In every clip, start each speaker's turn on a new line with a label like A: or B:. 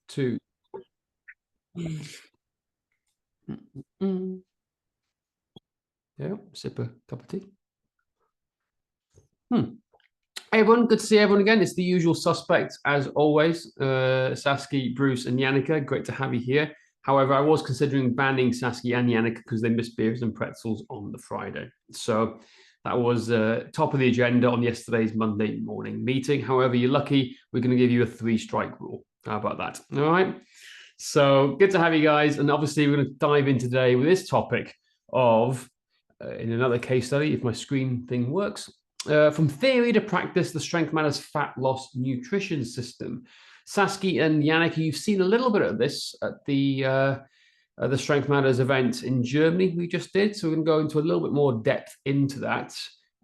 A: 2. Yeah, sip a cup of tea. Hey everyone, good to see everyone again. It's the usual suspects as always. Saskia, Bruce, and Yannicka. Great to have you here. However, I was considering banning Saskia and Yannicka because they missed beers and pretzels on the Friday. So that was top of the agenda on yesterday's Monday morning meeting. However, you're lucky. We're going to give you a 3-strike rule. How about that? All right. So good to have you guys. And obviously, we're going to dive in today with this topic of, in another case study, if my screen thing works, from theory to practice, the Strength Matters fat loss nutrition system. Saskia and Yannicka, you've seen a little bit of this at the Strength Matters event in Germany we just did. So we're going to go into a little bit more depth into that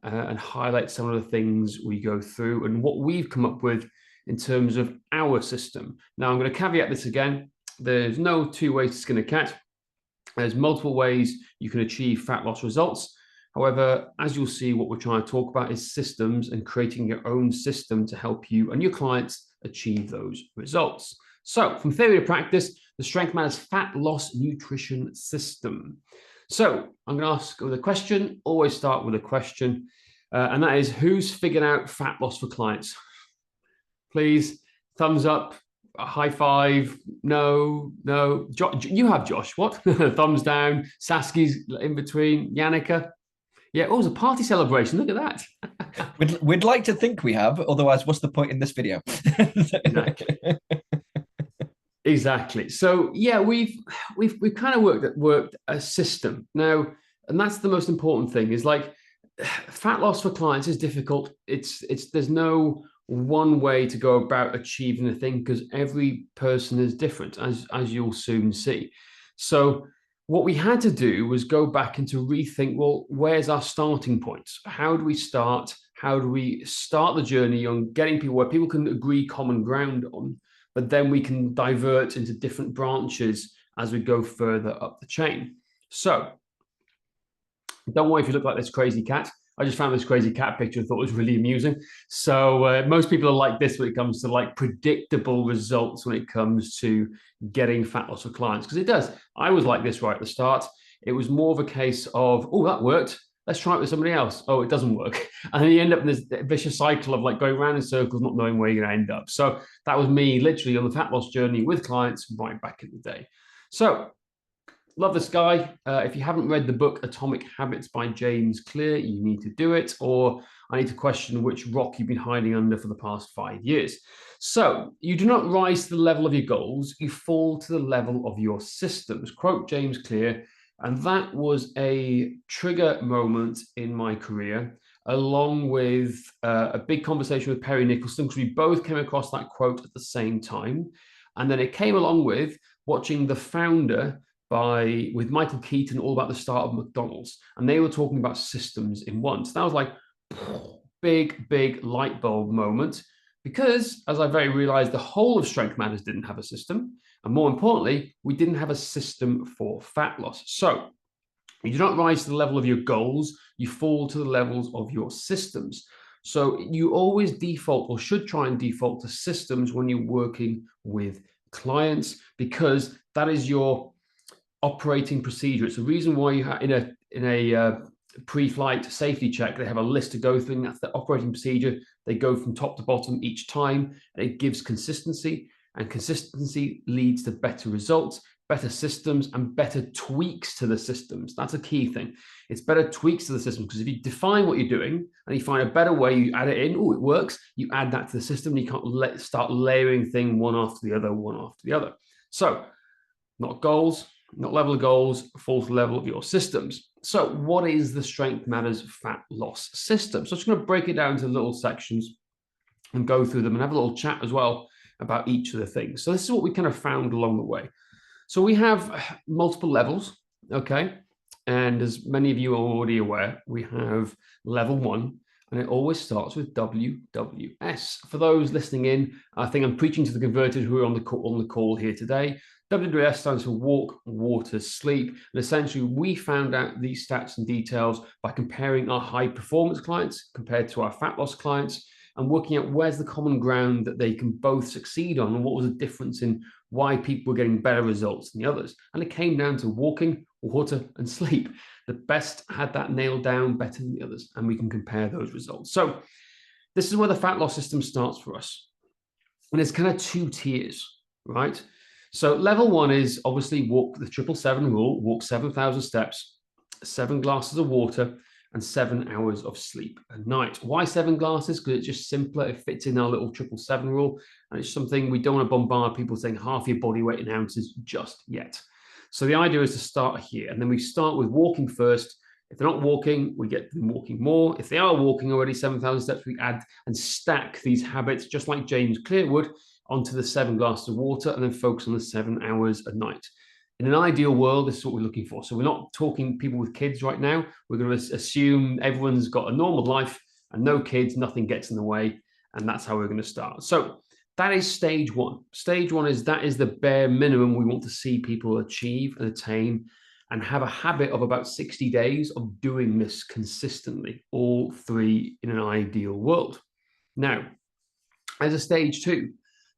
A: and highlight some of the things we go through and what we've come up with in terms of our system. Now, I'm going to caveat this again. There's no 2 ways to skin a cat. There's multiple ways you can achieve fat loss results. However, as you'll see, what we're trying to talk about is systems and creating your own system to help you and your clients achieve those results. So from theory to practice, the Strength Matters fat loss nutrition system. So I'm going to ask with a question, always start with a question, and that is, who's figured out fat loss for clients? Please, thumbs up, a high five, no. You have, Josh, what? Thumbs down, Saskia's in between, Yannicka. Yeah, oh, it was a party celebration. Look at
B: that. We'd like to think we have. Otherwise, what's the point in this video?
A: Exactly. So yeah, we've kind of worked a system now, and that's the most important thing. Is like fat loss for clients is difficult. It's there's no one way to go about achieving the thing because every person is different, as you'll soon see. So what we had to do was go back and to rethink, well, where's our starting point? How do we start? How do we start the journey on getting people where people can agree common ground on, but then we can divert into different branches as we go further up the chain. So don't worry if you look like this crazy cat. I just found this crazy cat picture and thought it was really amusing. So most people are like this when it comes to like predictable results when it comes to getting fat loss for clients, because it does. I was like this right at the start. It was more of a case of, oh, that worked. Let's try it with somebody else. Oh, it doesn't work. And then you end up in this vicious cycle of like going around in circles, not knowing where you're going to end up. So that was me literally on the fat loss journey with clients right back in the day. So love this guy. If you haven't read the book Atomic Habits by James Clear, you need to do it, or I need to question which rock you've been hiding under for the past 5 years. So you do not rise to the level of your goals, you fall to the level of your systems. Quote James Clear. And that was a trigger moment in my career, along with a big conversation with Perry Nicholson, because we both came across that quote at the same time. And then it came along with watching The Founder with Michael Keaton, all about the start of McDonald's. And they were talking about systems in one. So that was like big light bulb moment, because as I very realized, the whole of Strength Matters didn't have a system. And more importantly, we didn't have a system for fat loss. So you do not rise to the level of your goals, you fall to the levels of your systems. So you always default, or should try and default, to systems when you're working with clients, because that is your operating procedure. It's the reason why you have in a pre-flight safety check, they have a list to go through, and that's the operating procedure. They go from top to bottom each time, and it gives consistency, and consistency leads to better results, better systems, and better tweaks to the systems. That's a key thing. It's better tweaks to the system, because if you define what you're doing and you find a better way, you add it in, oh, it works, you add that to the system, and you can't start layering things one after the other, So not goals, not level of goals, fall to the level of your systems. So what is the Strength Matters fat loss system? So I'm just going to break it down into little sections and go through them and have a little chat as well about each of the things. So this is what we kind of found along the way. So we have multiple levels, okay? And as many of you are already aware, we have level 1, and it always starts with WWS. For those listening in, I think I'm preaching to the converted who are on the call here today. WWS stands for walk, water, sleep. And essentially, we found out these stats and details by comparing our high performance clients compared to our fat loss clients. and working out where's the common ground that they can both succeed on, and what was the difference in why people were getting better results than the others. And it came down to walking, water, and sleep. The best had that nailed down better than the others, and we can compare those results. So this is where the fat loss system starts for us. And it's kind of 2 tiers, right? So level 1 is obviously walk the 777 rule, walk 7,000 steps, 7 glasses of water, and 7 hours of sleep a night. Why 7 glasses? Because it's just simpler. It fits in our little 777 rule. And it's something we don't want to bombard people saying half your body weight in ounces just yet. So the idea is to start here. And then we start with walking first. If they're not walking, we get them walking more. If they are walking already 7,000 steps, we add and stack these habits, just like James Clear would, onto the 7 glasses of water, and then focus on the 7 hours a night. In an ideal world, this is what we're looking for. So we're not talking people with kids right now. We're going to assume everyone's got a normal life and no kids, nothing gets in the way. And that's how we're going to start. So that is stage 1. Stage 1 is that is the bare minimum we want to see people achieve and attain, and have a habit of about 60 days of doing this consistently, all 3 in an ideal world. Now, as a stage 2,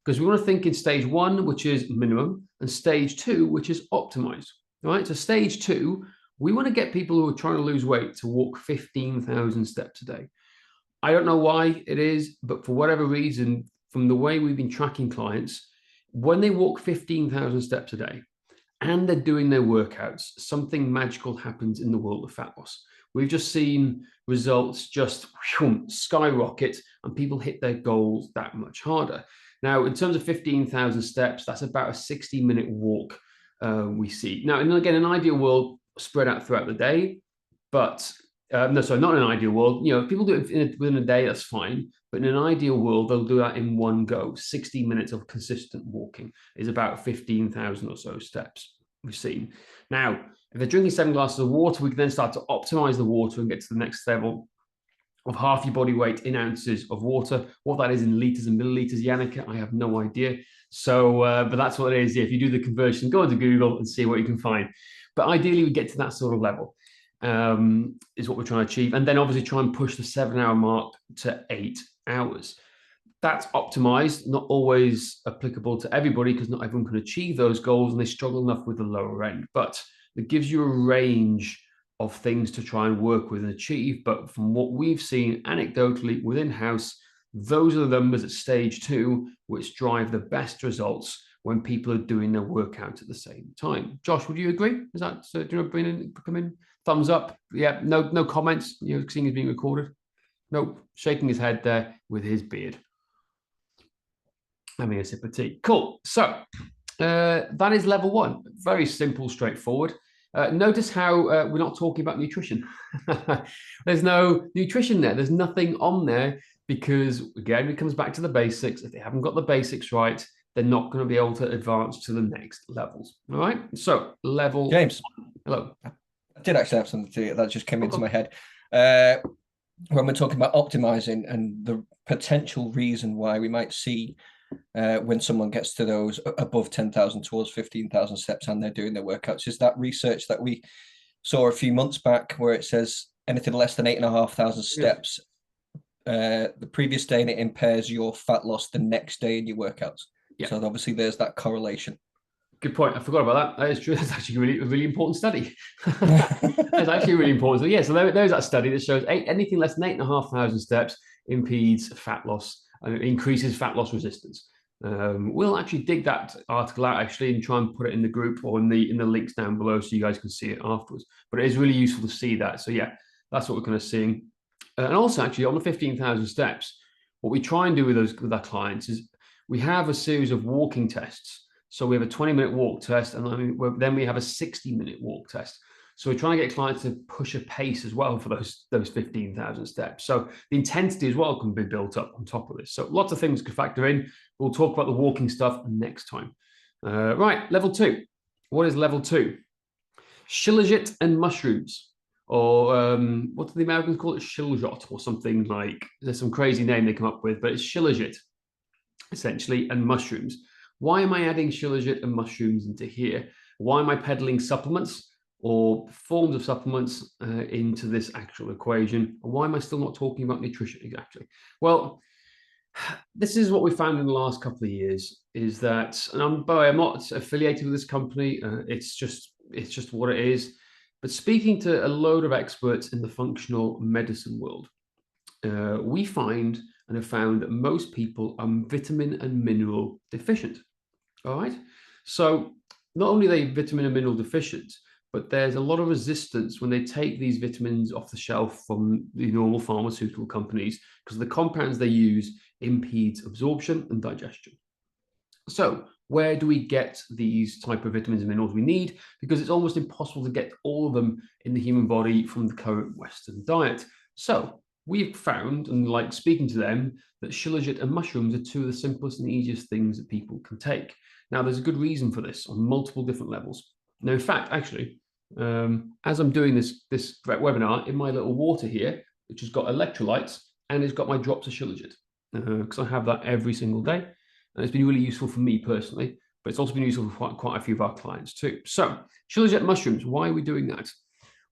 A: because we want to think in stage 1, which is minimum, and stage 2, which is optimized, right? So stage 2, we want to get people who are trying to lose weight to walk 15,000 steps a day. I don't know why it is, but for whatever reason, from the way we've been tracking clients, when they walk 15,000 steps a day, and they're doing their workouts, something magical happens in the world of fat loss. We've just seen results just skyrocket, and people hit their goals that much harder. Now, in terms of 15,000 steps, that's about a 60-minute walk we see. Now, and again, an ideal world spread out throughout the day, but no, sorry, not an ideal world. If people do it within a day, that's fine. But in an ideal world, they'll do that in one go. 60 minutes of consistent walking is about 15,000 or so steps we've seen. Now, if they're drinking 7 glasses of water, we can then start to optimize the water and get to the next level of half your body weight in ounces of water. What that is in liters and milliliters, Yannicka, I have no idea. So, but that's what it is. Yeah, if you do the conversion, go into Google and see what you can find. But ideally, we get to that sort of level. Is what we're trying to achieve. And then obviously try and push the 7-hour mark to 8 hours. That's optimized, not always applicable to everybody, because not everyone can achieve those goals and they struggle enough with the lower end. But it gives you a range of things to try and work with and achieve. But from what we've seen anecdotally within house, those are the numbers at stage 2, which drive the best results when people are doing their workout at the same time. Josh, would you agree? Is that so? Do you want to come in? Thumbs up. Yeah. No comments. Seeing it's being recorded. Nope. Shaking his head there with his beard. Having a sip of tea. Cool. So that is level 1. Very simple, straightforward. Notice how we're not talking about nutrition. There's no nutrition there. There's nothing on there because, again, it comes back to the basics. If they haven't got the basics right, they're not going to be able to advance to the next levels. All right. So level.
B: James.
A: 1. Hello.
B: I did actually have something to that just came into my head. When we're talking about optimizing and the potential reason why we might see when someone gets to those above 10,000 towards 15,000 steps and they're doing their workouts, is that research that we saw a few months back where it says anything less than 8,500 steps the previous day, and it impairs your fat loss the next day in your workouts. Yeah. So obviously there's that correlation.
A: Good point. I forgot about that. That is true. That's actually a really important study. That's actually really important. So yeah, so there's that study that shows anything less than 8,500 steps impedes fat loss and increases fat loss resistance. We'll actually dig that article out actually and try and put it in the group or in the links down below so you guys can see it afterwards. But it is really useful to see that. So yeah, that's what we're kind of seeing. And also actually on the 15,000 steps, what we try and do with our clients is we have a series of walking tests. So we have a 20-minute walk test, and then we have a 60-minute walk test. So we're trying to get clients to push a pace as well for those 15,000 steps. So the intensity as well can be built up on top of this. So lots of things could factor in. We'll talk about the walking stuff next time. Right, level 2. What is level 2? Shilajit and mushrooms, or what do the Americans call it? Shilajit or something like. There's some crazy name they come up with, but it's Shilajit essentially and mushrooms. Why am I adding Shilajit and mushrooms into here? Why am I peddling supplements or forms of supplements into this actual equation? And why am I still not talking about nutrition exactly? Well, This is what we found in the last couple of years is that, and by the way, I'm not affiliated with this company. It's just what it is. But speaking to a load of experts in the functional medicine world, we find and have found that most people are vitamin and mineral deficient. All right. So not only are they vitamin and mineral deficient, but there's a lot of resistance when they take these vitamins off the shelf from the normal pharmaceutical companies because the compounds they use impedes absorption and digestion. So where do we get these type of vitamins and minerals we need? Because it's almost impossible to get all of them in the human body from the current Western diet. So we've found, and like speaking to them, that shilajit and mushrooms are two of the simplest and easiest things that people can take. Now, there's a good reason for this on multiple different levels. Now, in fact, actually, as I'm doing this webinar, in my little water here, which has got electrolytes and it's got my drops of shilajit, because I have that every single day. And it's been really useful for me personally, but it's also been useful for quite a few of our clients too. So, shilajit mushrooms, why are we doing that?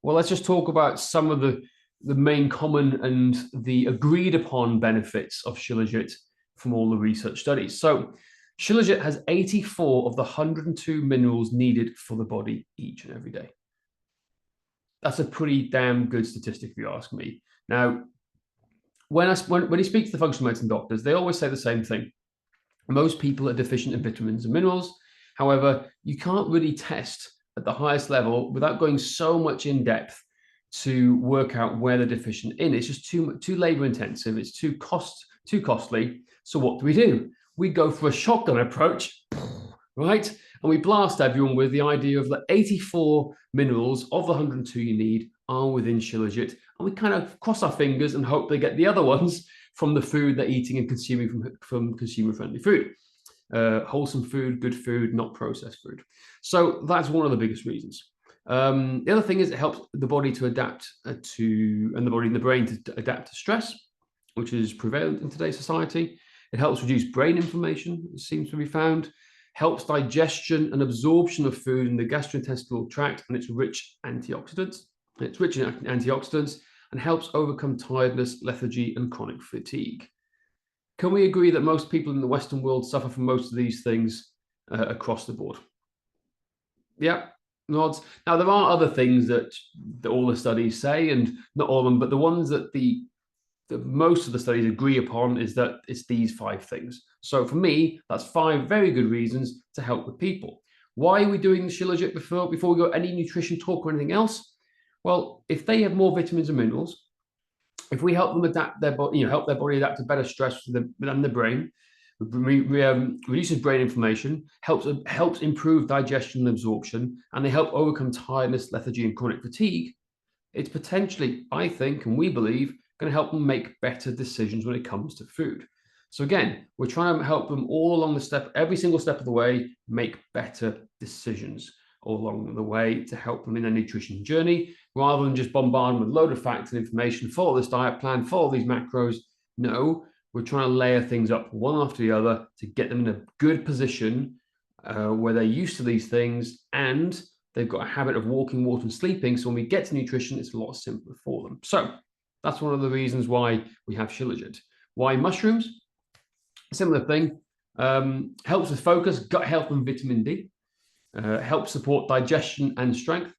A: Well, let's just talk about some of the main common and the agreed upon benefits of shilajit from all the research studies. So, shilajit has 84 of the 102 minerals needed for the body each and every day. That's a pretty damn good statistic if you ask me. Now, when you speak to the functional medicine doctors, they always say the same thing. Most people are deficient in vitamins and minerals. However, you can't really test at the highest level without going so much in depth to work out where they're deficient in. It's just too labor intensive. It's too costly. So what do? We go for a shotgun approach, right? And we blast everyone with the idea of the 84 minerals of the 102 you need are within shilajit. And we kind of cross our fingers and hope they get the other ones from the food they're eating and consuming from consumer-friendly food. Wholesome food, good food, not processed food. So that's one of the biggest reasons. The other thing is it helps the body to adapt and the body and the brain to adapt to stress, which is prevalent in today's society. It helps reduce brain inflammation, it seems to be found, helps digestion and absorption of food in the gastrointestinal tract, and it's rich in antioxidants. And helps overcome tiredness, lethargy, and chronic fatigue. Can we agree that most people in the Western world suffer from most of these things across the board? Yeah, nods. Now, there are other things that all the studies say, and not all of them, but the ones that most of the studies agree upon is that it's these 5 things. So for me, that's 5 very good reasons to help the people. Why are we doing the shilajit before we go any nutrition talk or anything else? Well, if they have more vitamins and minerals, if we help them adapt their body, help their body adapt to better stress than the brain, reduces brain inflammation, helps improve digestion and absorption, and they help overcome tiredness, lethargy, and chronic fatigue, it's potentially, I think, and we believe, going to help them make better decisions when it comes to food. So again, we're trying to help them all along the step, every single step of the way, make better decisions all along the way to help them in their nutrition journey, rather than just bombard them with a load of facts and information, follow this diet plan, follow these macros. No, we're trying to layer things up one after the other to get them in a good position where they're used to these things and they've got a habit of walking, water, and sleeping. So when we get to nutrition, it's a lot simpler for them. So that's one of the reasons why we have shilajit. Why mushrooms? Similar thing. Helps with focus, gut health, and vitamin D. Helps support digestion and strength.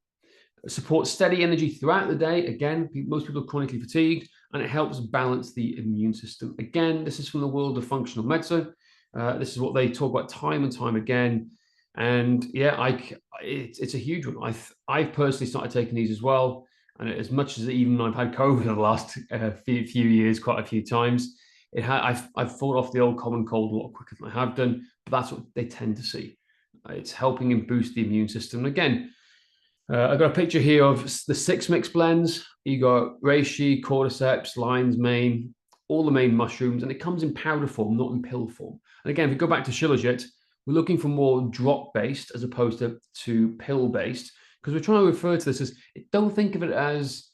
A: Supports steady energy throughout the day. Again, most people are chronically fatigued, and it helps balance the immune system. Again, this is from the world of functional medicine. This is what they talk about time and time again. And yeah, it's a huge one. I've personally started taking these as well. And as much as even I've had COVID in the last few years, quite a few times, I've fought off the old common cold a lot quicker than I have done. But that's what they tend to see. It's helping and boost the immune system. And again, I've got a picture here of the 6 mix blends. You got reishi, cordyceps, lion's mane, all the main mushrooms, and it comes in powder form, not in pill form. And again, if we go back to shilajit, we're looking for more drop-based as opposed to pill-based, because we're trying to refer to this as, don't think of it as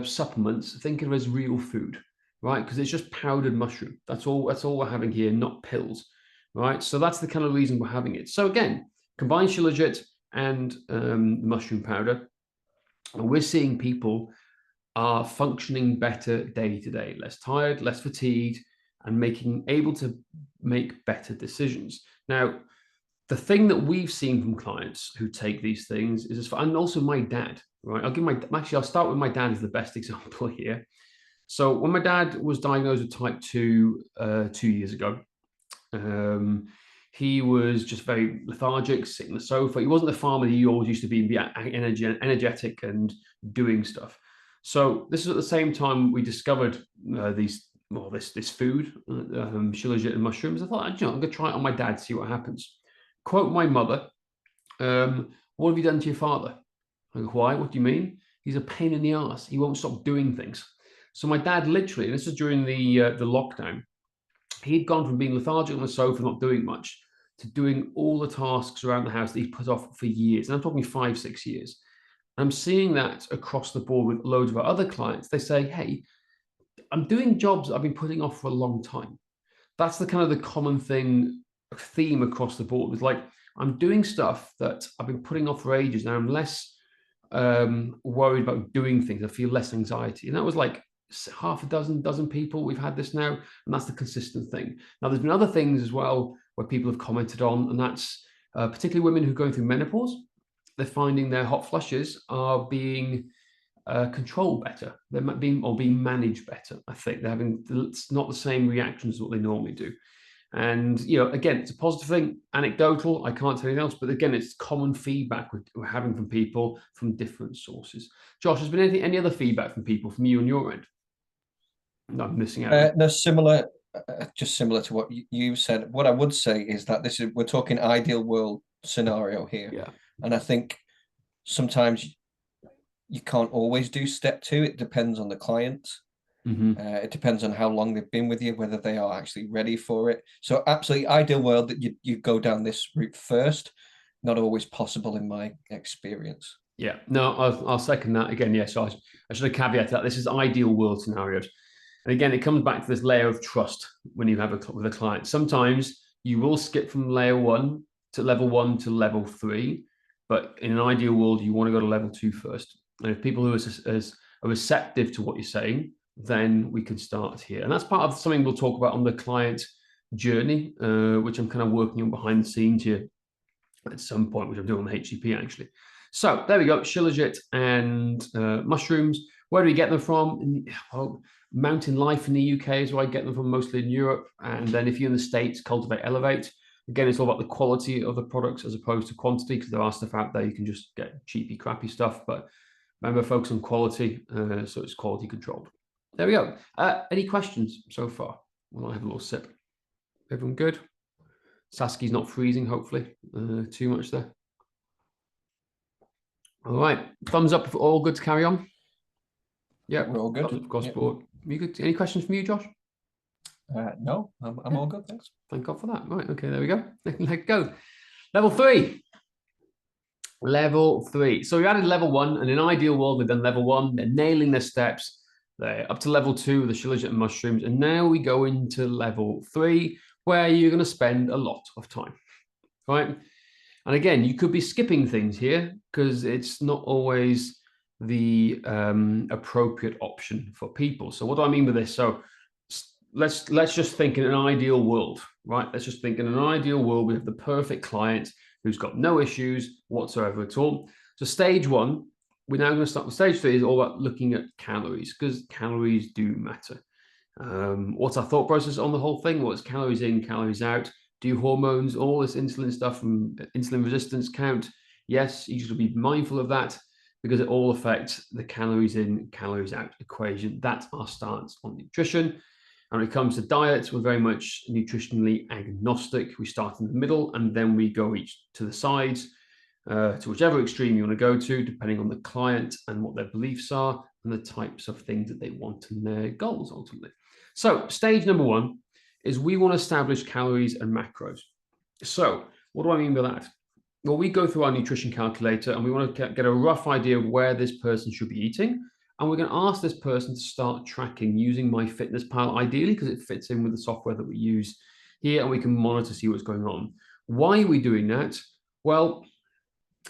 A: supplements, think of it as real food, right? Because it's just powdered mushroom. That's all we're having here, not pills, right? So that's the kind of reason we're having it. So again, combine shilajit and mushroom powder, and we're seeing people are functioning better day to day, less tired, less fatigued, and able to make better decisions. Now, the thing that we've seen from clients who take these things is, and also my dad, right? I'll start with my dad as the best example here. So when my dad was diagnosed with type 2 2 years ago, he was just very lethargic, sitting on the sofa. He wasn't the farmer he always used to be energetic and doing stuff. So this is at the same time we discovered this food, shilajit and mushrooms. I thought, I'm going to try it on my dad, see what happens. Quote my mother, what have you done to your father? I go, why? What do you mean? He's a pain in the ass. He won't stop doing things. So my dad literally, and this was during the lockdown, he'd gone from being lethargic on the sofa, not doing much, to doing all the tasks around the house that he put off for years. And I'm talking 5-6 years. I'm seeing that across the board with loads of our other clients. They say, hey, I'm doing jobs I've been putting off for a long time. That's the kind of the common theme across the board. It's like, I'm doing stuff that I've been putting off for ages. Now I'm less worried about doing things. I feel less anxiety. And that was like half a dozen people we've had this now, and that's the consistent thing. Now there's been other things as well where people have commented on, and that's particularly women who are going through menopause. They're finding their hot flushes are being controlled better. They're being managed better. I think they're having not the same reactions as what they normally do. And again, it's a positive thing. Anecdotal, I can't tell anything else, but again, it's common feedback we're having from people from different sources. Josh, has been any other feedback from people from you on your end? No, I'm missing out.
B: No, just similar to what you said. What I would say is that we're talking ideal world scenario here.
A: Yeah.
B: And I think sometimes you can't always do step 2. It depends on the client.
A: Mm-hmm.
B: It depends on how long they've been with you, whether they are actually ready for it. So absolutely ideal world that you go down this route first. Not always possible in my experience.
A: Yeah, no, I'll second that again. Yes, yeah, so I should have caveated that. This is ideal world scenarios. And again, it comes back to this layer of trust when you have with a client. Sometimes you will skip from level 1 to level 3, but in an ideal world, you want to go to level 2 first. And if people who are receptive to what you're saying, then we can start here. And that's part of something we'll talk about on the client journey, which I'm kind of working on behind the scenes here at some point, which I'm doing on the HCP actually. So there we go, shilajit and mushrooms. Where do we get them from? Well, Mountain Life in the UK is where I get them from, mostly in Europe. And then if you're in the States, Cultivate Elevate. Again, it's all about the quality of the products as opposed to quantity, because there are stuff out there you can just get cheapy, crappy stuff. But remember, focus on quality, so it's quality controlled. There we go. Any questions so far? Well, I have a little sip. Everyone good? Saski's not freezing, hopefully. Too much there. All right. Thumbs up if all good to carry on. Yeah,
B: we're all good.
A: Of course, board. You good? Any questions from you, Josh?
B: No, I'm all good. Thanks.
A: Thank God for that. Right. Okay. There we go. Let's go. Level 3. Level 3. So we added level 1, and in an ideal world, we've done level 1. They're nailing their steps. They're up to level 2, the shilajit and mushrooms, and now we go into level 3, where you're going to spend a lot of time, right? And again, you could be skipping things here because it's not always the appropriate option for people. So what do I mean by this? So let's just think in an ideal world, right? Let's just think in an ideal world, we have the perfect client who's got no issues whatsoever at all. So stage 1, we're now going to start with stage 3 is all about looking at calories, because calories do matter. What's our thought process on the whole thing? What's calories in, calories out? Do hormones, all this insulin stuff from insulin resistance count? Yes, you should be mindful of that because it all affects the calories in, calories out equation. That's our stance on nutrition. And when it comes to diets, we're very much nutritionally agnostic. We start in the middle and then we go each to the sides, to whichever extreme you want to go to, depending on the client and what their beliefs are and the types of things that they want and their goals ultimately. So stage number 1 is we want to establish calories and macros. So what do I mean by that? Well, we go through our nutrition calculator and we want to get a rough idea of where this person should be eating. And we're going to ask this person to start tracking using MyFitnessPal, ideally, because it fits in with the software that we use here and we can monitor, see what's going on. Why are we doing that? Well,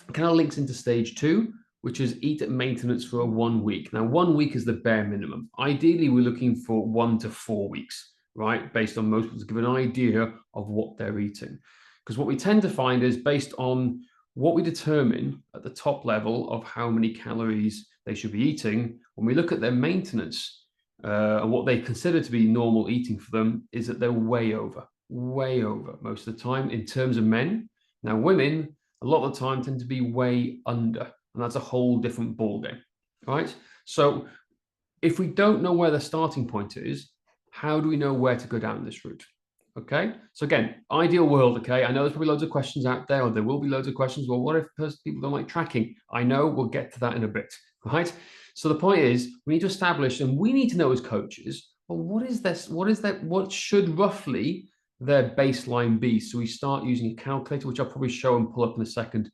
A: it kind of links into stage 2, which is eat at maintenance for 1 week. Now, 1 week is the bare minimum. Ideally, we're looking for 1 to 4 weeks, right? Based on most people to give an idea of what they're eating. Because what we tend to find is based on what we determine at the top level of how many calories they should be eating, when we look at their maintenance and what they consider to be normal eating for them, is that they're way over most of the time in terms of men. Now, women, a lot of the time, tend to be way under, and that's a whole different ballgame, right? So if we don't know where the starting point is, how do we know where to go down this route? Okay, so again, ideal world. Okay, I know there's probably loads of questions out there, or there will be loads of questions. Well, what if people don't like tracking? I know, we'll get to that in a bit, right? So the point is, we need to establish, and we need to know as coaches, well, what is this? What is that? What should roughly their baseline be? So we start using a calculator, which I'll probably show and pull up in a second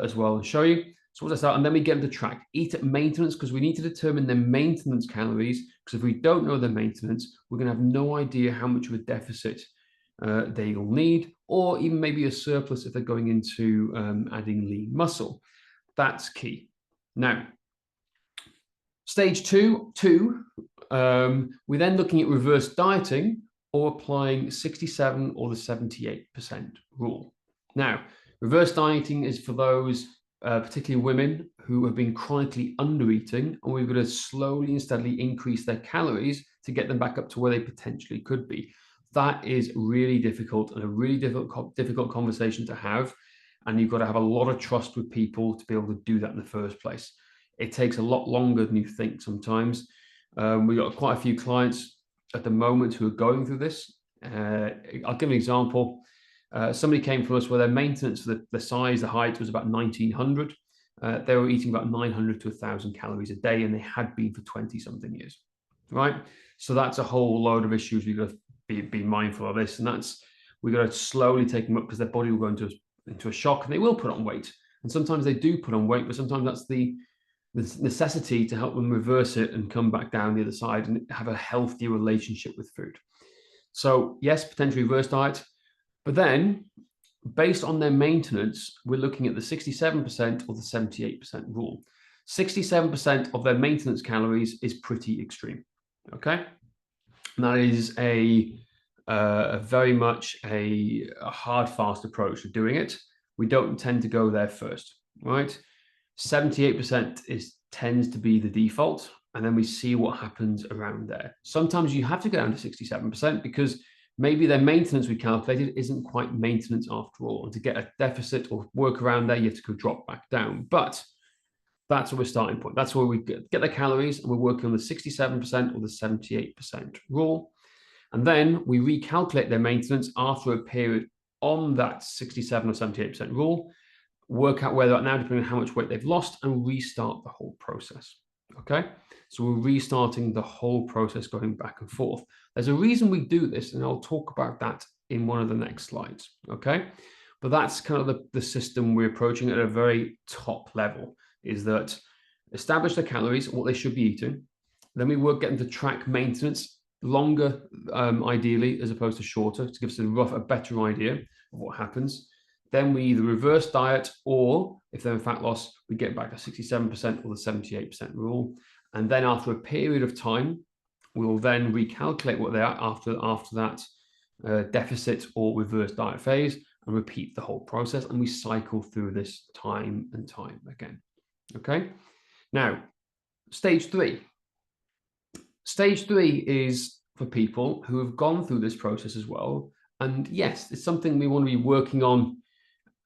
A: as well and show you. So what's that? And then we get them to track, eat at maintenance, because we need to determine their maintenance calories. Because if we don't know their maintenance, we're going to have no idea how much of a deficit they will need, or even maybe a surplus if they're going into adding lean muscle. That's key. Now, stage two, we're then looking at reverse dieting or applying 67 or the 78% rule. Now, reverse dieting is for those particularly women who have been chronically under-eating, and we've got to slowly and steadily increase their calories to get them back up to where they potentially could be. That is really difficult and a really difficult conversation to have, and you've got to have a lot of trust with people to be able to do that in the first place. It takes a lot longer than you think sometimes. We've got quite a few clients at the moment who are going through this. I'll give an example. Somebody came from us where their maintenance for the size, the height was about 1900. They were eating about 900 to 1,000 calories a day, and they had been for 20-something years, right? So that's a whole load of issues we've got to be mindful of this, and we've got to slowly take them up because their body will go into a shock, and they will put on weight. And sometimes they do put on weight, but sometimes that's the necessity to help them reverse it and come back down the other side and have a healthier relationship with food. So yes, potentially reverse diet. But then, based on their maintenance, we're looking at the 67% or the 78% rule. 67% of their maintenance calories is pretty extreme, okay? And that is a very much a hard, fast approach to doing it. We don't tend to go there first, right? 78% tends to be the default, and then we see what happens around there. Sometimes you have to go down to 67% because maybe their maintenance we calculated isn't quite maintenance after all. And to get a deficit or work around there, you have to go drop back down. But that's our starting point. That's where we get the calories, and we're working on the 67% or the 78% rule. And then we recalculate their maintenance after a period on that 67 or 78% rule, work out where they're at now, depending on how much weight they've lost, and restart the whole process. Okay, so we're restarting the whole process, going back and forth. There's a reason we do this, and I'll talk about that in one of the next slides. Okay, but that's kind of the system we're approaching at a very top level, is that establish the calories, what they should be eating. Then we get them to track maintenance longer, ideally, as opposed to shorter, to give us a better idea of what happens. Then we either reverse diet, or if they're in fat loss, we get back to 67% or the 78% rule. And then after a period of time, we'll then recalculate what they are after that deficit or reverse diet phase, and repeat the whole process. And we cycle through this time and time again. Okay. Now, stage three. Stage three is for people who have gone through this process as well. And yes, it's something we want to be working on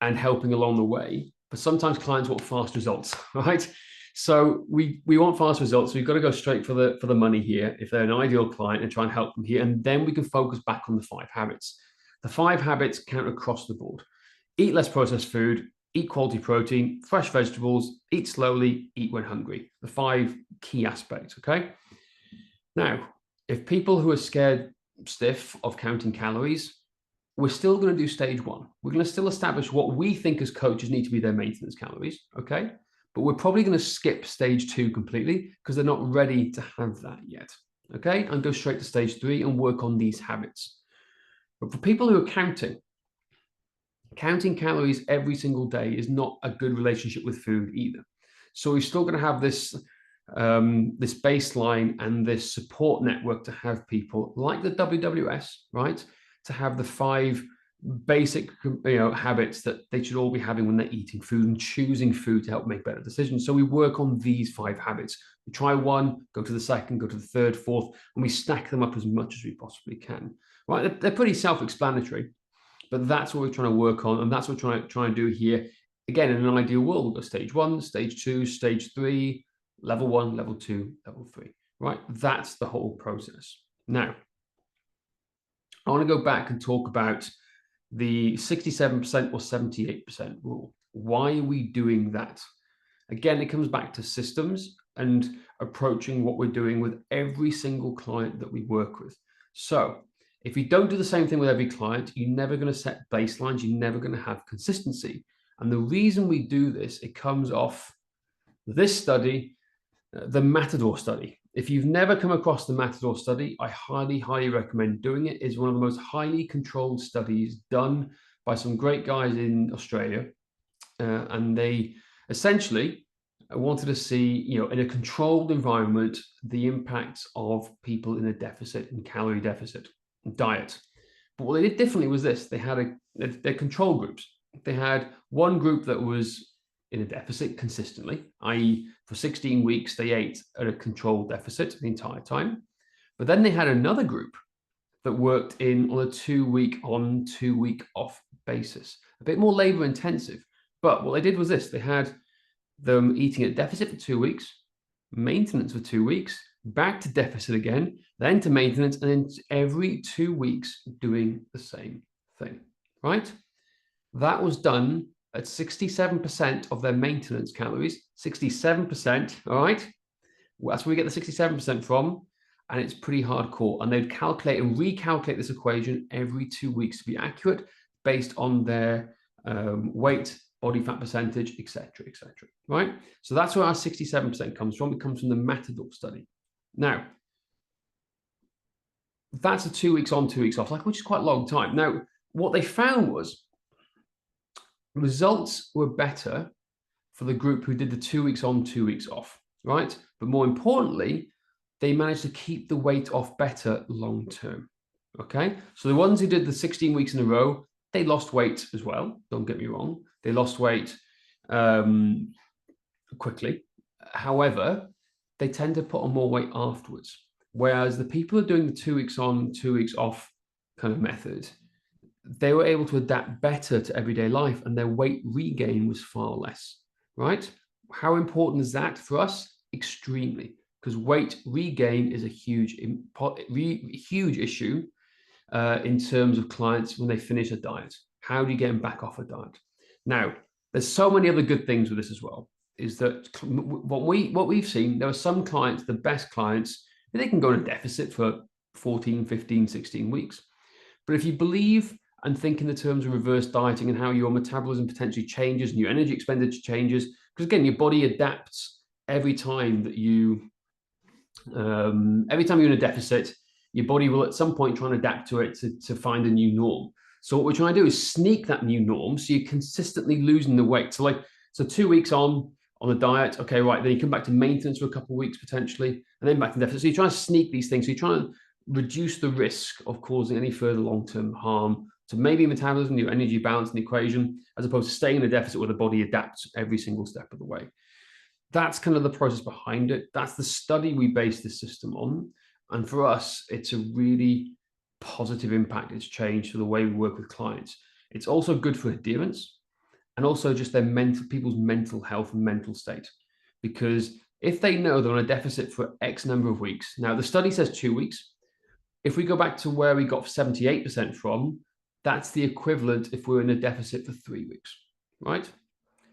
A: and helping along the way, but sometimes clients want fast results, right? So we want fast results. So we've got to go straight for the money here if they're an ideal client, and try and help them here. And then we can focus back on the 5 habits. The 5 habits count across the board. Eat less processed food, eat quality protein, fresh vegetables, eat slowly, eat when hungry. The 5 key aspects, okay? Now, if people who are scared stiff of counting calories, we're still going to do stage 1. We're going to still establish what we think as coaches need to be their maintenance calories, okay? But we're probably going to skip stage 2 completely because they're not ready to have that yet, okay? And go straight to stage 3 and work on these habits. But for people who are counting calories every single day is not a good relationship with food either. So we're still going to have this this baseline and this support network to have people like the WWS, right, to have the 5 basic habits that they should all be having when they're eating food and choosing food to help make better decisions. So we work on these 5 habits. We try one, go to the second, go to the third, fourth, and we stack them up as much as we possibly can. Right? They're pretty self-explanatory, but that's what we're trying to work on, and that's what we're trying to do here. Again, in an ideal world, we'll go stage 1, stage 2, stage 3, level 1, level 2, level 3. Right? That's the whole process. Now, I want to go back and talk about the 67% or 78% rule. Why are we doing that? Again, it comes back to systems and approaching what we're doing with every single client that we work with. So if you don't do the same thing with every client, you're never going to set baselines. You're never going to have consistency. And the reason we do this, it comes off this study, the Matador study. If you've never come across the Matador study, I highly, highly recommend doing it. It's one of the most highly controlled studies done by some great guys in Australia. And they essentially wanted to see, in a controlled environment, the impacts of people in a deficit and calorie deficit diet. But what they did differently was this. They had their control groups. They had one group that was in a deficit consistently, i.e. for 16 weeks, they ate at a controlled deficit the entire time. But then they had another group that worked on a 2-week on, 2-week off basis, a bit more labor intensive. But what they did was this. They had them eating at deficit for 2 weeks, maintenance for 2 weeks, back to deficit again, then to maintenance, and then every 2 weeks doing the same thing, right? That was done at 67% of their maintenance calories, 67%, all right? That's where we get the 67% from, and it's pretty hardcore. And they'd calculate and recalculate this equation every 2 weeks to be accurate based on their weight, body fat percentage, etc., right? So that's where our 67% comes from. It comes from the Matador study. Now, that's a 2 weeks on, 2 weeks off, which is quite a long time. Now, what they found was results were better for the group who did the 2 weeks on, 2 weeks off, right? But more importantly, they managed to keep the weight off better long term, okay? So the ones who did the 16 weeks in a row, they lost weight as well, don't get me wrong. They lost weight quickly. However, they tend to put on more weight afterwards. Whereas the people who are doing the 2 weeks on, 2 weeks off kind of method, they were able to adapt better to everyday life, and their weight regain was far less, right? How important is that for us? Extremely, because weight regain is a huge issue in terms of clients when they finish a diet. How do you get them back off a diet? Now, there's so many other good things with this as well, is that what we've seen, there are some clients, the best clients, they can go in a deficit for 14, 15, 16 weeks. But if you believe and think in the terms of reverse dieting and how your metabolism potentially changes and your energy expenditure changes, because again, your body adapts every time that every time you're in a deficit, your body will at some point try and adapt to it to find a new norm. So what we're trying to do is sneak that new norm so you're consistently losing the weight. So 2 weeks on a diet, okay, right, then you come back to maintenance for a couple of weeks potentially, and then back to deficit. So you're trying to sneak these things. So you're trying to reduce the risk of causing any further long-term harm to maybe metabolism, your energy balance and equation, as opposed to staying in a deficit where the body adapts every single step of the way. That's kind of the process behind it. That's the study we base this system on. And for us, it's a really positive impact. It's changed for the way we work with clients. It's also good for adherence and also just people's mental health and mental state. Because if they know they're on a deficit for X number of weeks, now the study says 2 weeks. If we go back to where we got 78% from, that's the equivalent if we're in a deficit for 3 weeks, right?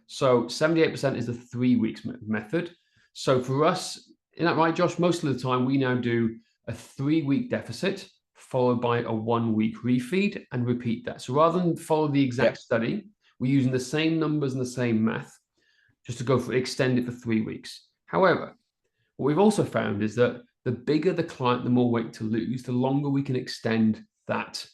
A: So 78% is the 3 weeks method. So for us, isn't that right, Josh? Most of the time, we now do a 3-week deficit followed by a 1-week refeed and repeat that. So rather than follow the exact study, we're using the same numbers and the same math just to extend it for 3 weeks. However, what we've also found is that the bigger the client, the more weight to lose, the longer we can extend that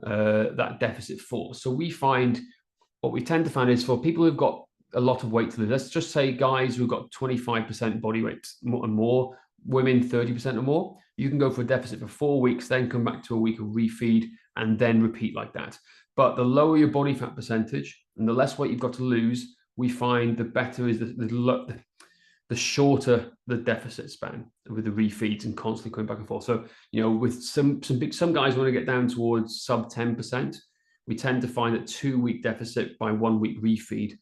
A: that deficit for. So what we tend to find is for people who've got a lot of weight to lose. Let's just say guys who've got 25% body weight and more, women 30% or more. You can go for a deficit for 4 weeks, then come back to a week of refeed, and then repeat like that. But the lower your body fat percentage and the less weight you've got to lose, we find the better is the shorter the deficit span with the refeeds and constantly going back and forth. So, with some guys want to get down towards sub 10%. We tend to find that 2 week deficit by 1 week refeed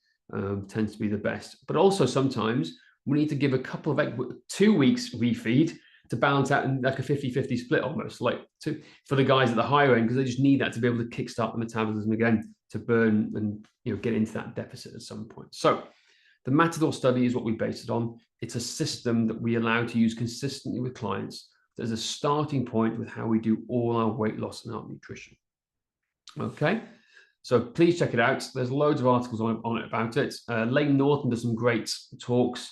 A: tends to be the best. But also sometimes we need to give a couple of 2 weeks refeed to balance out in like a 50-50 split almost, for the guys at the higher end, because they just need that to be able to kickstart the metabolism again to burn and get into that deficit at some point. So the Matador study is what we base it on. It's a system that we allow to use consistently with clients as a starting point with how we do all our weight loss and our nutrition. Okay, so please check it out. There's loads of articles on it about it. Layne Norton does some great talks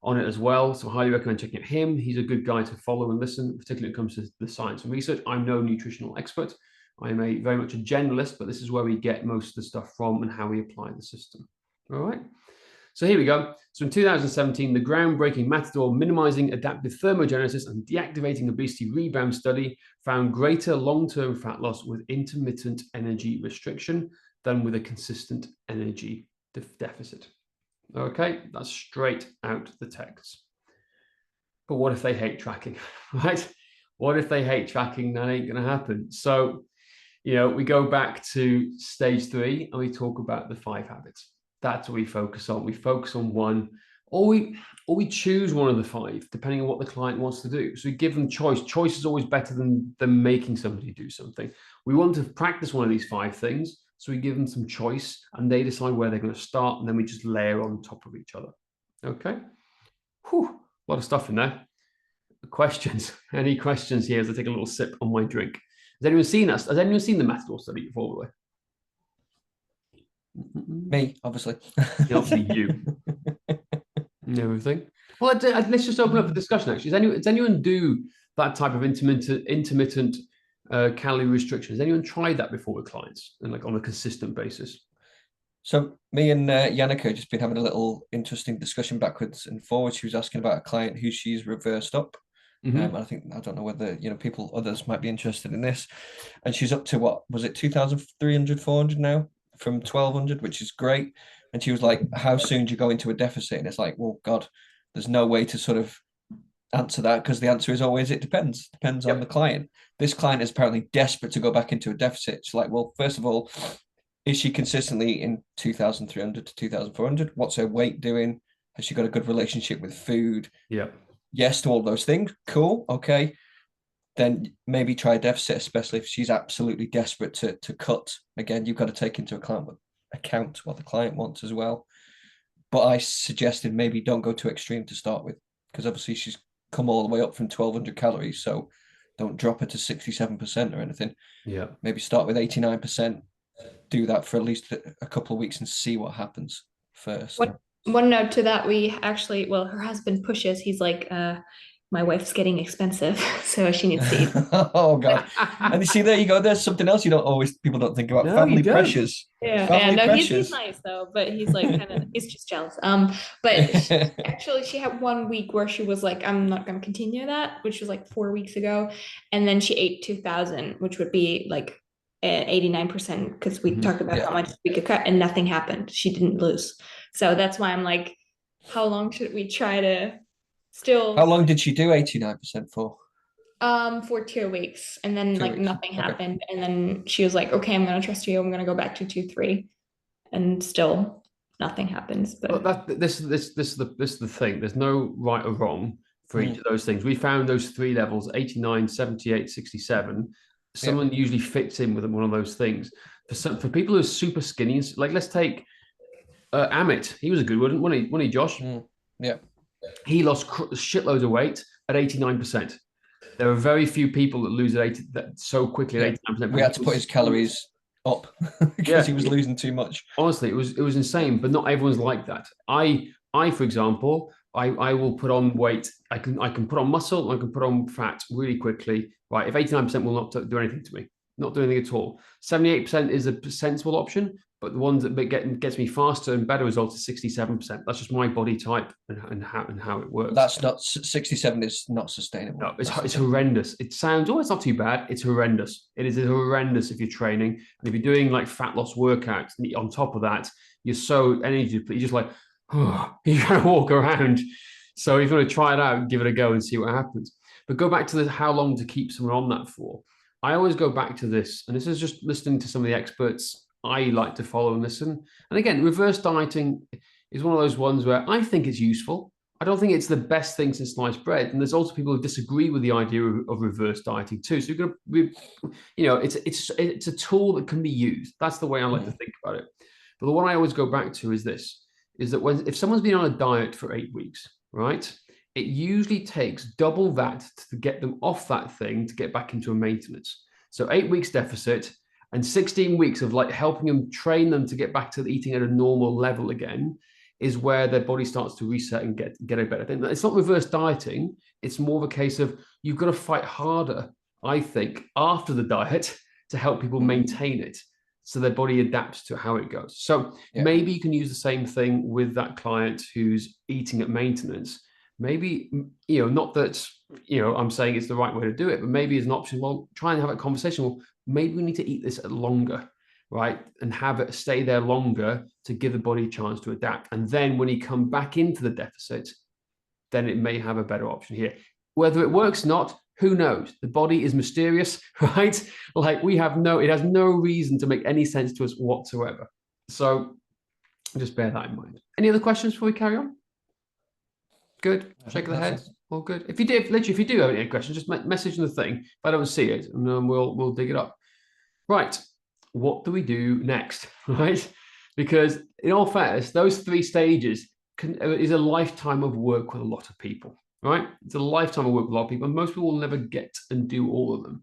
A: on it as well, so I highly recommend checking out him. He's a good guy to follow and listen, particularly when it comes to the science and research. I'm no nutritional expert. I'm very much a generalist, but this is where we get most of the stuff from and how we apply the system. All right. So here we go. So in 2017, the groundbreaking Matador Minimizing Adaptive Thermogenesis and Deactivating Obesity Rebound study found greater long-term fat loss with intermittent energy restriction than with a consistent energy deficit. Okay, that's straight out the text. But what if they hate tracking, right? What if they hate tracking? That ain't going to happen. So, we go back to stage 3 and we talk about the 5 habits. That's what we focus on. We focus on one, or we choose one of the 5, depending on what the client wants to do. So we give them choice. Choice is always better than making somebody do something. We want to practice one of these 5 things. So we give them some choice and they decide where they're going to start. And then we just layer on top of each other. Okay. Whew, a lot of stuff in there. Questions? Any questions here as I take a little sip on my drink? Has anyone seen us? Has anyone seen the Matador study before?
B: Me, obviously.
A: Obviously you. Everything. Well, let's just open up the discussion. Actually, does anyone do that type of intermittent calorie restriction? Has anyone tried that before with clients and on a consistent basis?
B: So me and Yannicka just been having a little interesting discussion backwards and forwards. She was asking about a client who she's reversed up. And I don't know whether others might be interested in this. And she's up to what was it, 2,300, 400 now from 1,200, which is great. And she was like, "How soon do you go into a deficit?" And it's like, well, God, there's no way to sort of answer that, because the answer is always it depends. Depends on the client. This client is apparently desperate to go back into a deficit. It's like, well, first of all, is she consistently in 2,300 to 2,400? What's her weight doing? Has she got a good relationship with food?
A: Yeah.
B: Yes to all those things. Cool. Okay. Then maybe try a deficit, especially if she's absolutely desperate to cut. Again, you've got to take into account what the client wants as well. But I suggested maybe don't go too extreme to start with, because obviously she's come all the way up from 1,200 calories. So don't drop her to 67% or anything.
A: Yeah.
B: Maybe start with 89%. Do that for at least a couple of weeks and see what happens first.
C: One note to that, we actually, well, her husband pushes. He's like, my wife's getting expensive, so she needs to eat.
B: Oh God! And you see, there you go. There's something else people don't think about.
A: No,
B: family pressures.
C: Yeah,
B: family
C: no,
B: pressures.
C: he's nice though, but he's like he's just jealous. But she had 1 week where she was like, I'm not going to continue that, which was like 4 weeks ago, and then she ate 2,000, which would be like 89%, because we talked about how much we could cut, and nothing happened. She didn't lose, so that's why I'm like, how long should we try to? Still,
B: how long did she do 89% for?
C: For 2 weeks, and then nothing happened, and then she was like, okay, I'm gonna trust you, I'm gonna go back to 2-3, and still nothing happens. But
A: this is the thing. There's no right or wrong for each of those things. We found those 3 levels: 89, 78, 67. Someone usually fits in with one of those things. For people who are super skinny, like let's take Amit. He was a good one, wasn't he, Josh?
B: Yeah.
A: He lost shitloads of weight at 89%. There are very few people that lose so quickly at 89%.
B: We had to put his calories up because he was losing too much.
A: Honestly, it was insane, but not everyone's like that. I for example, I will put on weight. I can put on muscle, I can put on fat really quickly. Right, if 89% will not do anything to me, not do anything at all. 78% is a sensible option, but the ones that gets me faster and better results is 67%. That's just my body type and how it works.
B: That's not 67 is not sustainable.
A: No, it's horrendous. It sounds, oh, it's not too bad. It's horrendous. It is horrendous if you're training. And if you're doing like fat loss workouts, and on top of that, you're so energy, you're just like, oh, you gotta walk around. So if you want to try it out, give it a go and see what happens. But go back to the how long to keep someone on that for. I always go back to this, and this is just listening to some of the experts I like to follow and listen. And again, reverse dieting is one of those ones where I think it's useful. I don't think it's the best thing since sliced bread. And there's also people who disagree with the idea of reverse dieting too. So you're going to, it's a tool that can be used. That's the way I like to think about it. But the one I always go back to is this, is that if someone's been on a diet for 8 weeks, right, it usually takes double that to get them off that thing to get back into a maintenance. So 8 weeks deficit and 16 weeks of like helping them, train them to get back to eating at a normal level again is where their body starts to reset and get a better thing. It's not reverse dieting. It's more of a case of you've got to fight harder, I think, after the diet to help people maintain it so their body adapts to how it goes. So maybe you can use the same thing with that client who's eating at maintenance. Maybe, not that, I'm saying it's the right way to do it, but maybe as an option, well, try and have a conversation. Well, maybe we need to eat this longer, right? And have it stay there longer to give the body a chance to adapt. And then when you come back into the deficit, then it may have a better option here. Whether it works or not, who knows? The body is mysterious, right? Like it has no reason to make any sense to us whatsoever. So just bear that in mind. Any other questions before we carry on? Good. Shake of the head. All good. If you do have any questions, just message in the thing. If I don't see it, and then we'll dig it up. Right. What do we do next? Right? Because in all fairness, those 3 stages is a lifetime of work with a lot of people. Right? It's a lifetime of work with a lot of people, and most people will never get and do all of them.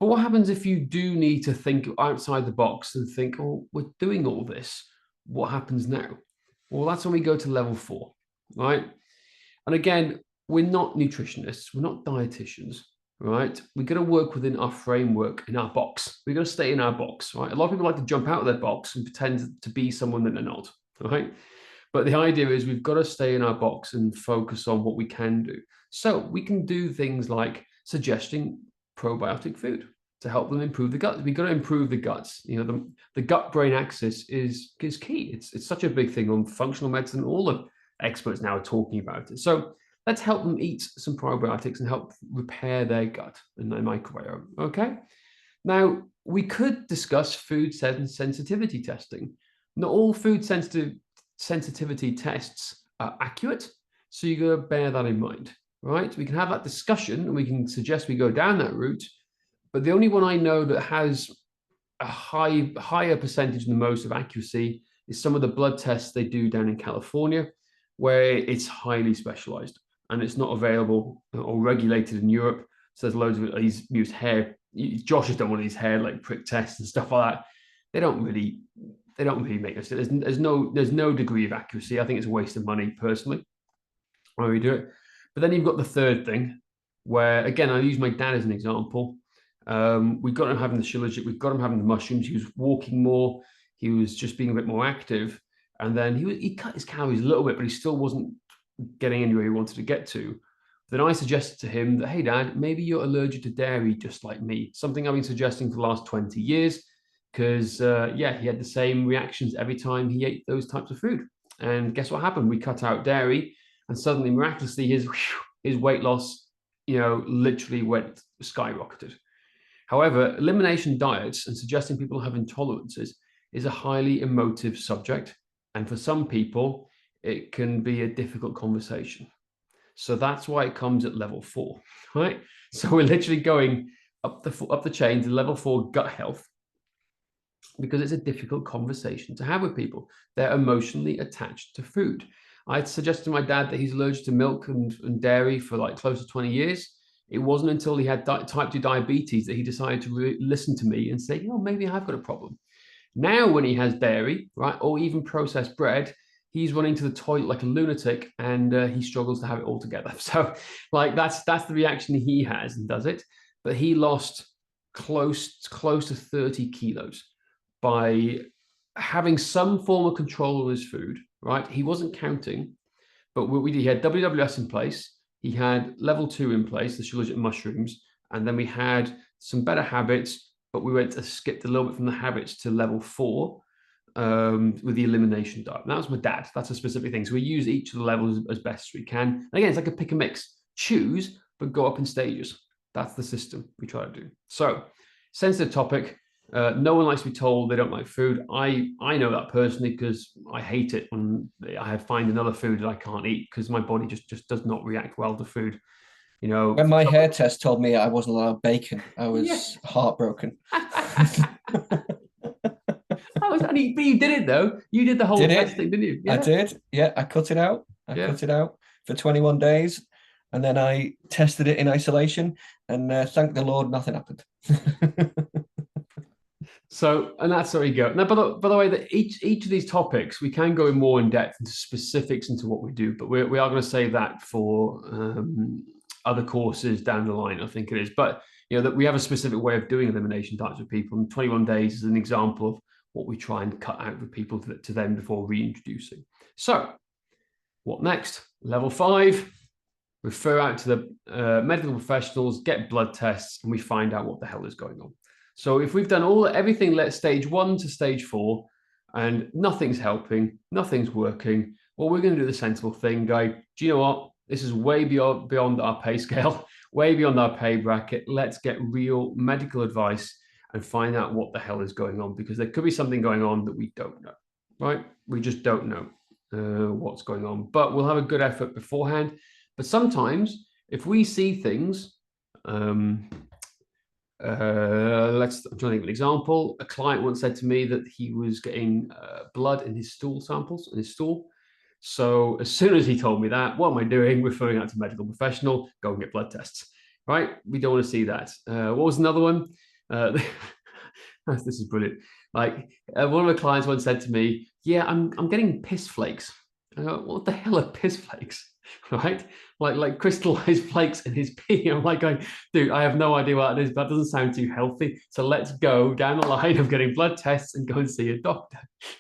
A: But what happens if you do need to think outside the box and think, oh, we're doing all this. What happens now? Well, that's when we go to level 4, right? And again, we're not nutritionists, we're not dietitians, right? We've got to work within our framework, in our box. We've got to stay in our box, right? A lot of people like to jump out of their box and pretend to be someone that they're not, right? But the idea is we've got to stay in our box and focus on what we can do. So we can do things like suggesting probiotic food to help them improve the gut. We've got to improve the guts. The gut-brain axis is key. It's such a big thing on functional medicine. All the experts now are talking about it. So let's help them eat some probiotics and help repair their gut and their microbiome. Okay. Now we could discuss food sensitivity testing. Not all food sensitivity tests are accurate, so you got to bear that in mind, right? We can have that discussion and we can suggest we go down that route, but the only one I know that has a higher percentage than most of accuracy is some of the blood tests they do down in California, where it's highly specialized and it's not available or regulated in Europe. So there's loads of these used hair. Josh has done one of these hair like prick tests and stuff like that. They don't really make us. There's no degree of accuracy. I think it's a waste of money personally when we do it. But then you've got the third thing, where again I use my dad as an example. We've got him having the Shilajit, we've got him having the mushrooms. He was walking more. He was just being a bit more active. And then he cut his calories a little bit, but he still wasn't getting anywhere he wanted to get to. Then I suggested to him that, hey, Dad, maybe you're allergic to dairy just like me. Something I've been suggesting for the last 20 years because, he had the same reactions every time he ate those types of food. And guess what happened? We cut out dairy and suddenly, miraculously, his weight loss, literally skyrocketed. However, elimination diets and suggesting people have intolerances is a highly emotive subject. And for some people, it can be a difficult conversation. So that's why it comes at level 4, right? So we're literally going up the chain to level 4 gut health because it's a difficult conversation to have with people. They're emotionally attached to food. I suggested to my dad that he's allergic to milk and dairy for like close to 20 years. It wasn't until he had type 2 diabetes that he decided to listen to me and say, maybe I have got a problem. Now, when he has dairy, right, or even processed bread, he's running to the toilet like a lunatic and he struggles to have it all together. So like that's the reaction he has and does it. But he lost close to 30 kilos by having some form of control of his food, right? He wasn't counting, but he had WWS in place. He had level 2 in place, the Shilajit mushrooms, and then we had some better habits, but we skipped a little bit from the habits to level 4 with the elimination diet. And that was my dad. That's a specific thing. So we use each of the levels as best we can. And again, it's like a pick and mix. Choose, but go up in stages. That's the system we try to do. So, sensitive topic. No one likes to be told they don't like food. I know that personally because I hate it when I find another food that I can't eat because my body just does not react well to food. You know,
B: when my hair test told me I wasn't allowed bacon, I was heartbroken.
A: But you did it though. You did the whole testing, didn't you?
B: Yeah. I did. Yeah, I cut it out. I cut it out for 21 days. And then I tested it in isolation, and thank the Lord, nothing happened.
A: So, and that's where we go. Now, by the way, that each of these topics, we can go in more in depth into specifics into what we do, but we are going to save that for other courses down the line, I think it is. But, you know, that we have a specific way of doing elimination diets with people, and 21 days is an example of what we try and cut out with people to them before reintroducing. So, what next? Level 5. Refer out to the medical professionals, get blood tests, and we find out what the hell is going on. So if we've done everything, let's stage 1 to stage 4, and nothing's helping, nothing's working, well, we're going to do the sensible thing, guy. Do you know what? This is way beyond our pay scale, way beyond our pay bracket. Let's get real medical advice and find out what the hell is going on, because there could be something going on that we don't know, right? We just don't know what's going on, but we'll have a good effort beforehand. But sometimes if we see things, I'm trying to think of an example. A client once said to me that he was getting blood in his stool samples, in his stool. So as soon as he told me that, what am I doing? Referring out to a medical professional, go and get blood tests, right? We don't want to see that. What was another one? This is brilliant. Like one of the clients once said to me, yeah, I'm getting piss flakes. I go, what the hell are piss flakes? Right? Like crystallized flakes in his pee. I'm like going, dude, I have no idea what that is, but that doesn't sound too healthy. So let's go down the line of getting blood tests and go and see a doctor.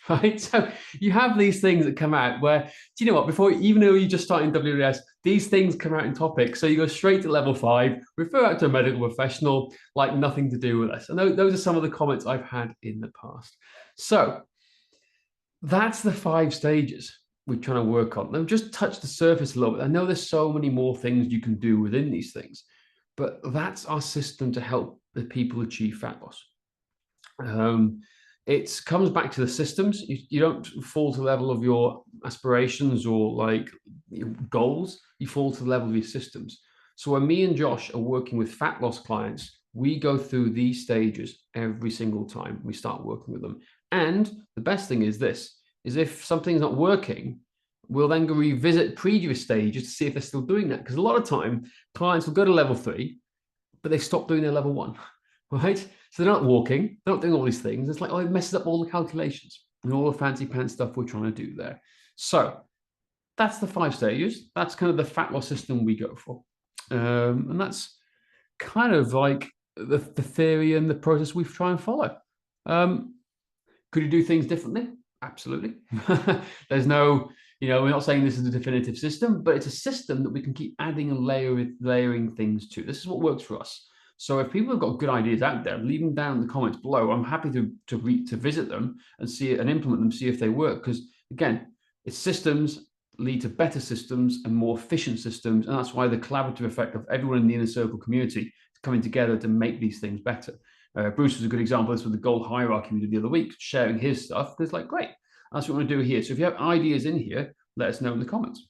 A: Right? So you have these things that come out where, do you know what, before, even though you just start in WWS, these things come out in topics. So you go straight to level 5, refer out to a medical professional, like nothing to do with us. And those are some of the comments I've had in the past. So that's the 5 stages we're trying to work on. They've just touched the surface a little bit. I know there's so many more things you can do within these things, but that's our system to help the people achieve fat loss. It comes back to the systems. You don't fall to the level of your aspirations or like your goals. You fall to the level of your systems. So when me and Josh are working with fat loss clients, we go through these stages every single time we start working with them. And the best thing is this, is if something's not working, we'll then go revisit previous stages to see if they're still doing that. Because a lot of time, clients will go to level 3, but they stop doing their level 1, right? So they're not walking, they're not doing all these things. It's like, oh, it messes up all the calculations and all the fancy pants stuff we're trying to do there. So that's the 5 stages. That's kind of the fat loss system we go for. And that's kind of like the theory and the process we try and follow. Could you do things differently? Absolutely. There's no, we're not saying this is a definitive system, but it's a system that we can keep adding and layering things to. This is what works for us. So if people have got good ideas out there, leave them down in the comments below. I'm happy to visit them and see it and implement them, see if they work. Because again, it's systems lead to better systems and more efficient systems. And that's why the collaborative effect of everyone in the inner circle community is coming together to make these things better. Bruce was a good example of this with the goal hierarchy we did the other week, sharing his stuff. It's like, great, that's what we want to do here. So if you have ideas in here, let us know in the comments.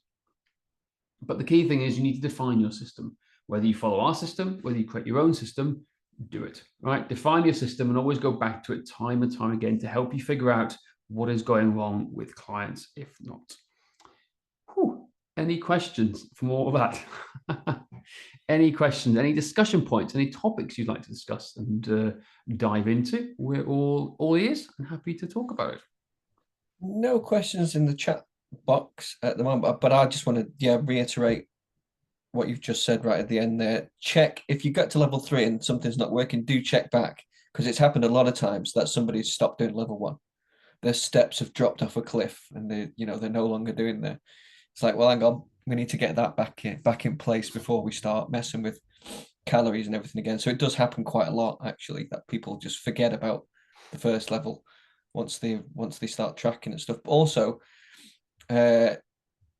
A: But the key thing is you need to define your system. Whether you follow our system, whether you create your own system, do it, right? Define your system and always go back to it time and time again to help you figure out what is going wrong with clients, if not. Whew. Any questions from all of that? Any questions, any discussion points, any topics you'd like to discuss and dive into? We're all ears and happy to talk about it.
B: No questions in the chat box at the moment, but I just want to reiterate what you've just said right at the end there. Check if you get to level 3 and something's not working, do check back, because it's happened a lot of times that somebody's stopped doing level 1. their steps have dropped off a cliff and they're no longer doing the. It's like, well, hang on, we need to get that back in place before we start messing with calories and everything again. So it does happen quite a lot, actually, that people just forget about the first level once they start tracking and stuff. But also, as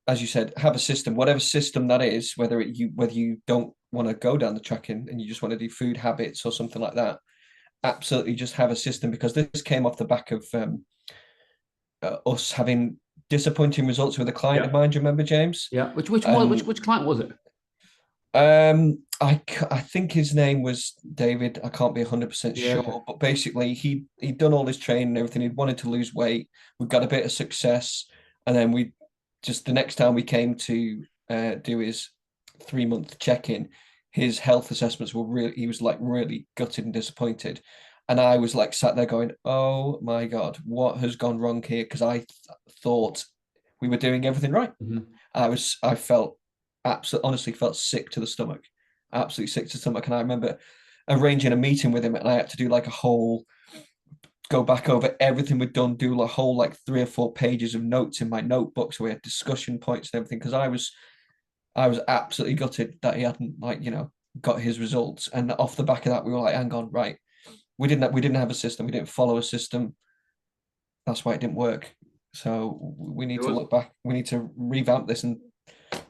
B: you said, have a system, whatever system that is, whether you don't want to go down the tracking and you just want to do food habits or something like that. Absolutely, just have a system, because this came off the back of us having disappointing results with a client of mine. Do you remember, James?
A: Yeah. Which client was it?
B: I think his name was David. I can't be 100% sure, but basically he'd done all his training and everything. He'd wanted to lose weight. We got a bit of success, and then we just, the next time we came to do his 3-month check-in, his health assessments were he was like really gutted and disappointed. And I was like sat there going, oh my God, what has gone wrong here? Because I thought we were doing everything right. I felt honestly felt sick to the stomach, absolutely sick to the stomach. And I remember arranging a meeting with him, and I had to do like go back over everything we'd done, do a whole like 3 or 4 pages of notes in my notebook. So we had discussion points and everything, because I was absolutely gutted that he hadn't got his results. And off the back of that, we were like, hang on, right. We didn't have a system. We didn't follow a system. That's why it didn't work. So we need to look back. We need to revamp this and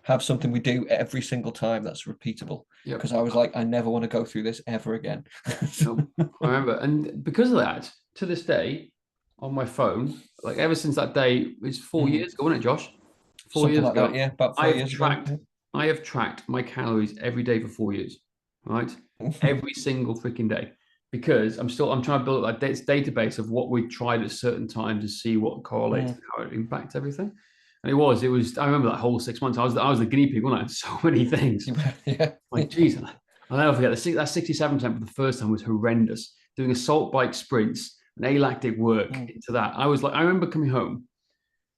B: have something we do every single time that's repeatable. Because I was like, I never want to go through this ever again.
A: I remember. And because of that, to this day, on my phone, like ever since that day, it's 4 years ago, wasn't it, Josh? 4
B: Something
A: years
B: like
A: ago.
B: That, yeah, about 4 years ago.
A: I have tracked my calories every day for 4 years, right? Every single freaking day. Because I'm trying to build up that database of what we tried at certain times to see what correlates and how it impacts everything. And it was, I remember that whole 6 months, I was the guinea pig, wasn't I? So many things.
B: Yeah.
A: Like, geez, I'll never forget that 67% for the first time was horrendous. Doing assault bike sprints and alactic work into that. I was like, I remember coming home.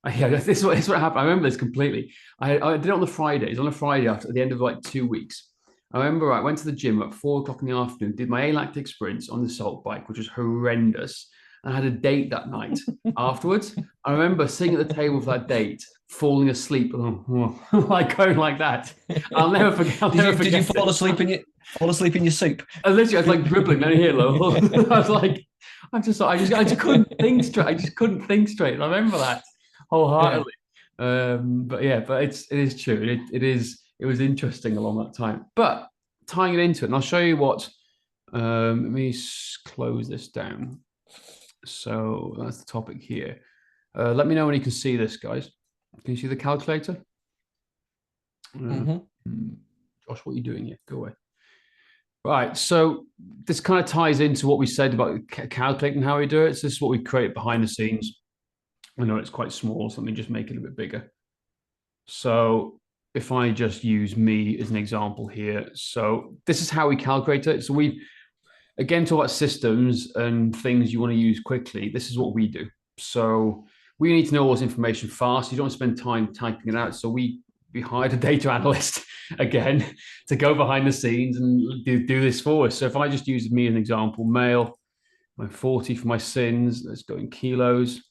A: This is what happened. I remember this completely. I did it on the Fridays. On a Friday at the end of like 2 weeks. I remember I went to the gym at 4 o'clock in the afternoon, did my alactic sprints on the assault bike, which was horrendous. And I had a date that night afterwards. I remember sitting at the table for that date, falling asleep, like going like that. I'll never forget.
B: Did you fall asleep in your soup?
A: I was like dribbling down here, low. I was like, I just couldn't think straight. I just couldn't think straight. And I remember that wholeheartedly. Yeah. But it is true. It was interesting along that time. But tying it into it, and I'll show you what. Let me close this down. So that's the topic here. Let me know when you can see this, guys. Can you see the calculator? Josh, what are you doing here? Go away. Right. So this kind of ties into what we said about calculating how we do it. So this is what we create behind the scenes. I know it's quite small, so let me just make it a bit bigger. So if I just use me as an example here. So this is how we calculate it. So we, again, talk about systems and things you want to use quickly. This is what we do. So we need to know all this information fast. You don't spend time typing it out. So we hired a data analyst again to go behind the scenes and do this for us. So if I just use me as an example, male, my 40 for my sins, let's go in kilos.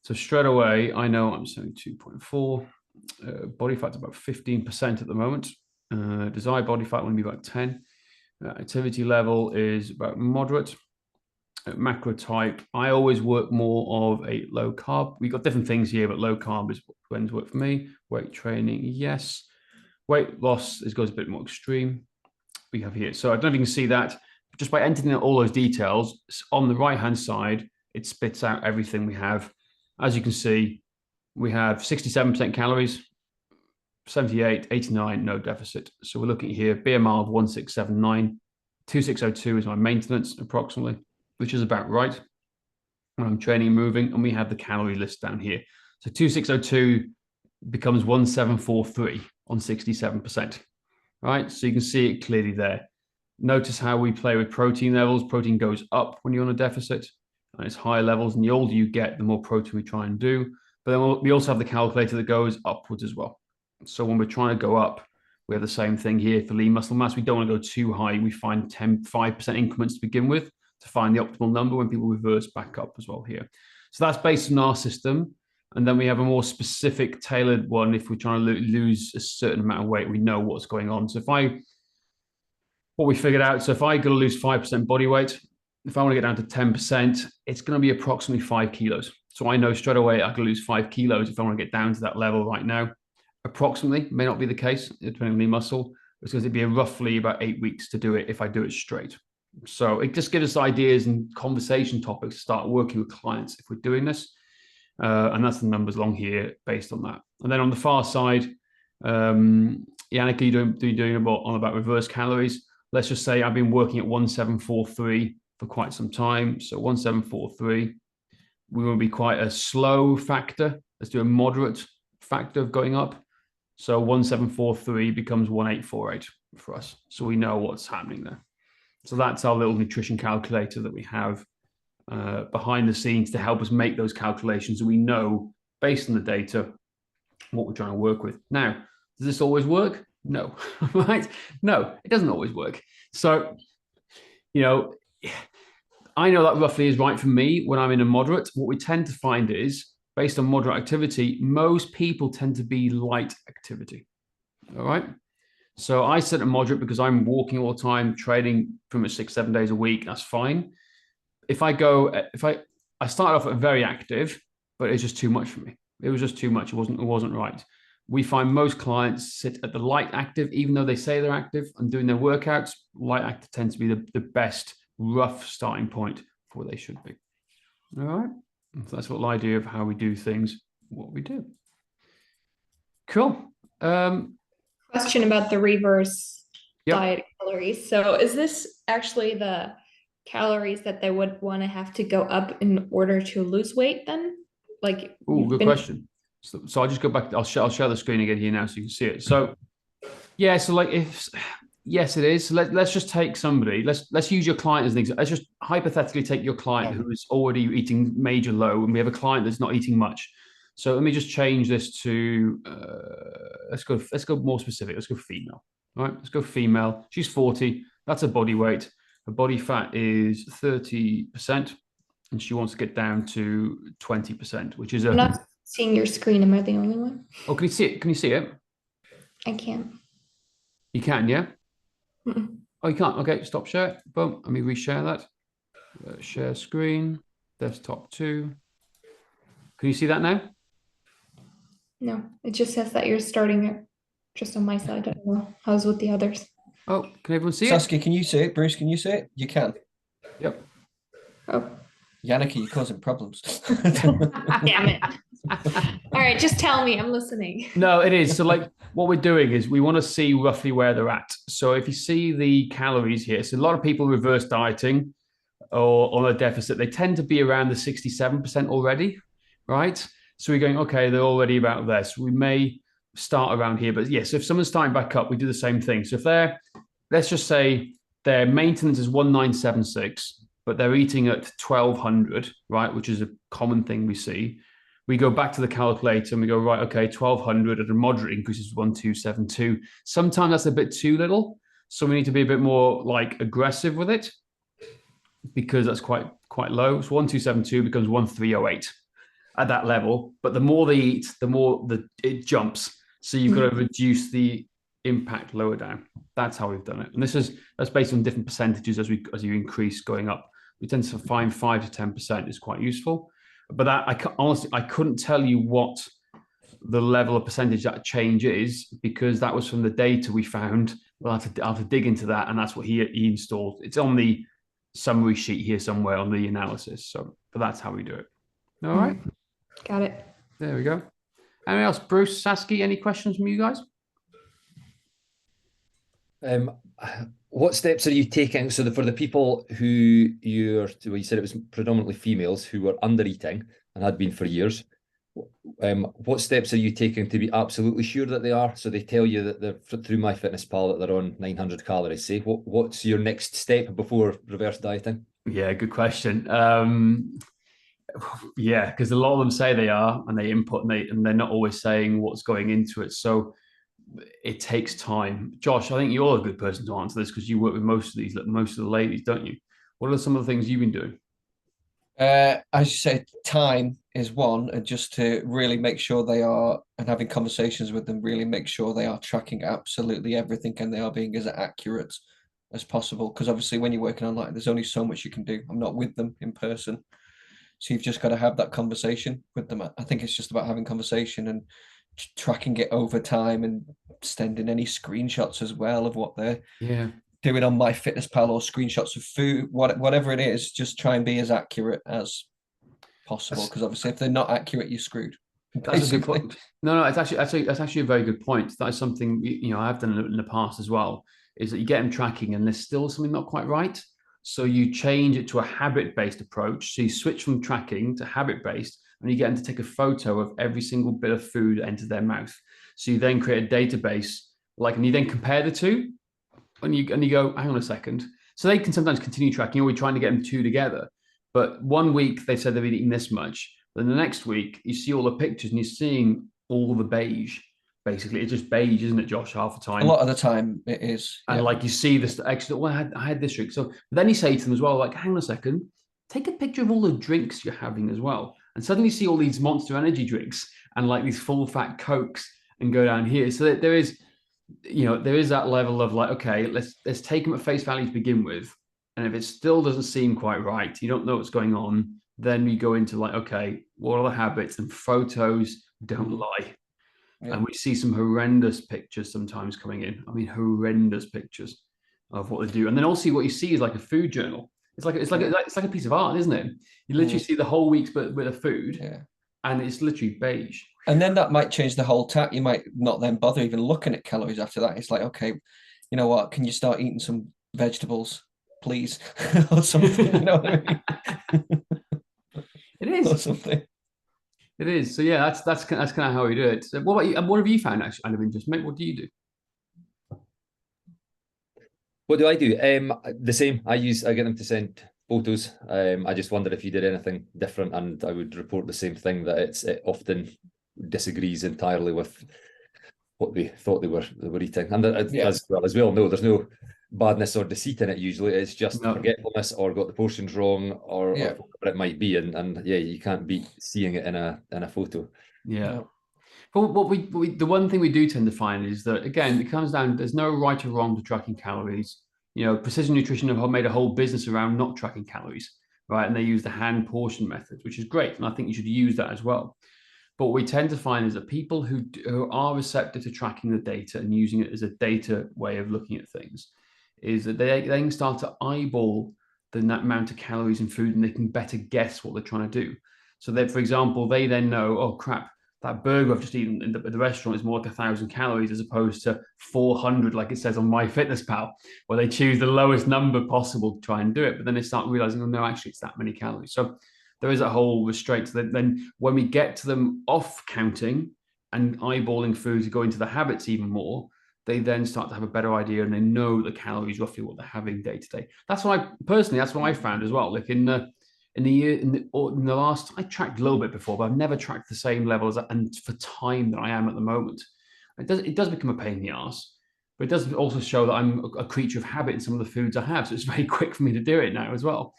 A: So straight away, I know I'm 72.4. Body fat's about 15% at the moment. Desired body fat will be about 10. Activity level is about moderate. Macro type, I always work more of a low carb. We've got different things here, but low carb is what tends to work for me. Weight training, yes. Weight loss goes a bit more extreme. We have here. So I don't know if you can see that. Just by entering all those details, on the right-hand side, it spits out everything we have. As you can see, we have 67% calories, 78, 89, no deficit. So we're looking here, BMR of 1679, 2602 is my maintenance approximately, which is about right when I'm training and moving. And we have the calorie list down here. So 2602 becomes 1743 on 67%, right? So you can see it clearly there. Notice how we play with protein levels. Protein goes up when you're on a deficit, and it's higher levels. And the older you get, the more protein we try and do. But then we also have the calculator that goes upwards as well. So when we're trying to go up, we have the same thing here for lean muscle mass. We don't want to go too high. We find 5% increments to begin with to find the optimal number when people reverse back up as well here. So that's based on our system. And then we have a more specific tailored one. If we're trying to lose a certain amount of weight, we know what's going on. So what we figured out, so if I got to lose 5% body weight, if I want to get down to 10%, it's going to be approximately 5 kilos. So I know straight away I can lose 5 kilos if I want to get down to that level right now. Approximately, may not be the case, depending on the muscle. It's going to be roughly about 8 weeks to do it if I do it straight. So it just gives us ideas and conversation topics to start working with clients if we're doing this. And that's the numbers along here based on that. And then on the far side, Yannick, are you doing about reverse calories? Let's just say I've been working at 1743 for quite some time. So 1743, we will be quite a slow factor. Let's do a moderate factor of going up. So 1743 becomes 1848 for us. So we know what's happening there. So that's our little nutrition calculator that we have behind the scenes to help us make those calculations. So we know, based on the data, what we're trying to work with. Now, does this always work? No, right? No, it doesn't always work. So, I know that roughly is right for me when I'm in a moderate. What we tend to find is, based on moderate activity, most people tend to be light activity. All right. So I set a moderate because I'm walking all the time, training pretty much 6-7 days a week. That's fine. If I started off at very active, but it's just too much for me. It was just too much. It wasn't right. We find most clients sit at the light active, even though they say they're active and doing their workouts. Light active tends to be the best rough starting point for where they should be. All right. So that's what the idea of how we do things, what we do. Cool.
C: Question about the reverse diet calories. So is this actually the calories that they would want to have to go up in order to lose weight then? Like,
A: good question. So I'll just go back. I'll share the screen again here now so you can see it. So yeah, so like yes, it is. So let's just take somebody. Let's use your client as an example. Let's just hypothetically take your client who is already eating major low, and we have a client that's not eating much. So let me just change this to let's go more specific. Let's go female. All right, let's go female. She's 40. That's her body weight. Her body fat is 30%, and she wants to get down to 20%, which is
C: I'm not seeing your screen. Am I the only one?
A: Oh, can you see it? Can you see it?
C: I can't.
A: You can, yeah?
C: Mm-mm.
A: Oh, you can't. Okay, stop share. Boom. Let me reshare that. Share screen. Desktop 2. Can you see that now?
C: No, it just says that you're starting it just on my side. I don't know. How's with the others?
A: Oh, can everyone see it?
B: Saskia, can you see it? Bruce, can you see it? You can.
A: Yep.
C: Oh.
B: Yannick, you're causing problems.
C: Damn it. All right, just tell me. I'm listening.
A: No, it is. So like what we're doing is we want to see roughly where they're at. So if you see the calories here, so a lot of people reverse dieting or on a deficit, they tend to be around the 67% already, right? So we're going, okay, they're already about there. So we may start around here. But yes, if someone's starting back up, we do the same thing. So if let's just say their maintenance is 1976, but they're eating at 1200, right? Which is a common thing we see. We go back to the calculator and we go, right, okay, 1200 at a moderate increase is 1272. Sometimes that's a bit too little. So we need to be a bit more like aggressive with it because that's quite low. So 1272 becomes 1308 at that level. But the more they eat, the more it jumps. So you've got to reduce the impact lower down. That's how we've done it. And that's based on different percentages as you increase going up. We tend to find 5 to 10% is quite useful. But honestly, I couldn't tell you what the level of percentage that change is because that was from the data we found. I'll have to dig into that, and that's what he installed. It's on the summary sheet here somewhere on the analysis. But that's how we do it. All right.
C: Got it.
A: There we go. Anyone else? Bruce, Saskia, any questions from you guys?
D: What steps are you taking? So for the people who you said it was predominantly females who were under eating and had been for years, what steps are you taking to be absolutely sure that they are? So they tell you that they're through MyFitnessPal that they're on 900 calories. Say, what's your next step before reverse dieting?
A: Yeah, good question. Yeah, because a lot of them say they are, and they input, and they're not always saying what's going into it. So it takes time. Josh, I think you're a good person to answer this because you work with most of the ladies, don't you? What are some of the things you've been doing?
B: As you say, time is one, and just to really make sure they are, and having conversations with them, really make sure they are tracking absolutely everything and they are being as accurate as possible. Because obviously, when you're working online, there's only so much you can do. I'm not with them in person, so you've just got to have that conversation with them. I think it's just about having conversation and tracking it over time and sending any screenshots as well of what they're doing on MyFitnessPal or screenshots of food, whatever it is. Just try and be as accurate as possible, because obviously if they're not accurate, you're screwed.
A: That's a good point. No, it's actually a very good point. That is something I've done in the past as well. Is that you get them tracking and there's still something not quite right, so you change it to a habit-based approach. So you switch from tracking to habit-based, and you get them to take a photo of every single bit of food that enters their mouth. So you then create a database, and you then compare the two, and you go, hang on a second. So they can sometimes continue tracking, or we're trying to get them two together. But one week they said they've been eating this much. Then the next week you see all the pictures and you're seeing all the beige. Basically, it's just beige, isn't it, Josh? Half the time.
B: A lot of the time it is.
A: And you see this extra, well, I had this drink. So then you say to them as well, hang on a second, take a picture of all the drinks you're having as well. And suddenly you see all these Monster Energy drinks and these full fat Cokes and go down here. So there is that level of okay, let's take them at face value to begin with. And if it still doesn't seem quite right, you don't know what's going on, then we go into okay, what are the habits? And photos don't lie. Yeah. And we see some horrendous pictures sometimes coming in. I mean, horrendous pictures of what they do. And then also what you see is a food journal. It's like a piece of art, isn't it? You literally see the whole week's bit of food, and it's literally beige.
B: And then that might change the whole tack. You might not then bother even looking at calories after that. It's okay, you know what? Can you start eating some vegetables, please, or something? You know what I mean?
A: It is.
B: Or something.
A: It is. So yeah, that's kind of how we do it. So what about you? What have you found actually out of interest, mate? What do you do?
D: What do I do? The same. I get them to send photos. I just wondered if you did anything different, and I would report the same thing, that it often disagrees entirely with what they thought they were eating. And as we all know, there's no badness or deceit in it usually. It's just forgetfulness or got the portions wrong or whatever it might be. And you can't beat seeing it in a photo.
A: Yeah. But the one thing we do tend to find is that, again, it comes down, there's no right or wrong to tracking calories. Precision Nutrition have made a whole business around not tracking calories, right? And they use the hand portion method, which is great. And I think you should use that as well. But what we tend to find is that people who are receptive to tracking the data and using it as a data way of looking at things is that they can start to eyeball the amount of calories in food, and they can better guess what they're trying to do. So that, for example, they then know, oh crap, that burger I've just eaten in the restaurant is more like 1,000 calories as opposed to 400, like it says on MyFitnessPal, where they choose the lowest number possible to try and do it. But then they start realizing, oh no, actually it's that many calories. So there is a whole restraint. So then when we get to them off counting and eyeballing food to go into the habits even more, they then start to have a better idea, and they know the calories roughly what they're having day to day. That's what I found as well. Like in the last, I tracked a little bit before, but I've never tracked the same levels and for time that I am at the moment. It does become a pain in the ass, but it does also show that I'm a creature of habit in some of the foods I have. So it's very quick for me to do it now as well.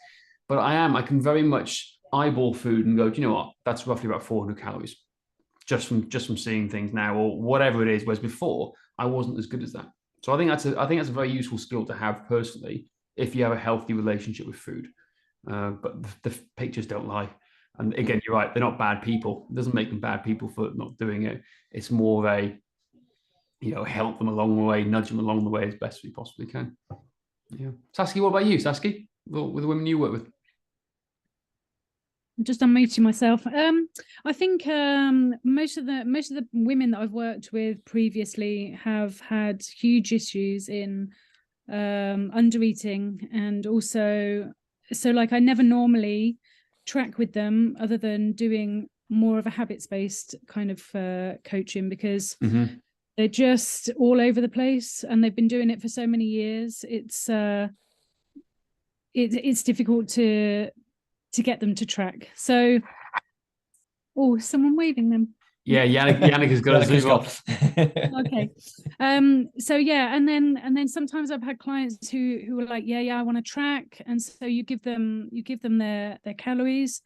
A: But I can very much eyeball food and go, do you know what? That's roughly about 400 calories just from seeing things now or whatever it is. Whereas before I wasn't as good as that. So I think that's a very useful skill to have personally if you have a healthy relationship with food. But the pictures don't lie. And again, you're right, they're not bad people. It doesn't make them bad people for not doing it. It's more of a, help them along the way, nudge them along the way as best we possibly can. Yeah. Saskia, what about you, Saskia? With the women you work with?
E: I'm just unmuting myself. I think most of the women that I've worked with previously have had huge issues in under eating, and also I never normally track with them other than doing more of a habits-based kind of coaching, because they're just all over the place and they've been doing it for so many years. It's difficult to get them to track. So, someone waving them.
A: Yeah, Yannick has got to zoom off.
E: Okay. So yeah, and then sometimes I've had clients who are like, yeah, I want to track, and so you give them their calories,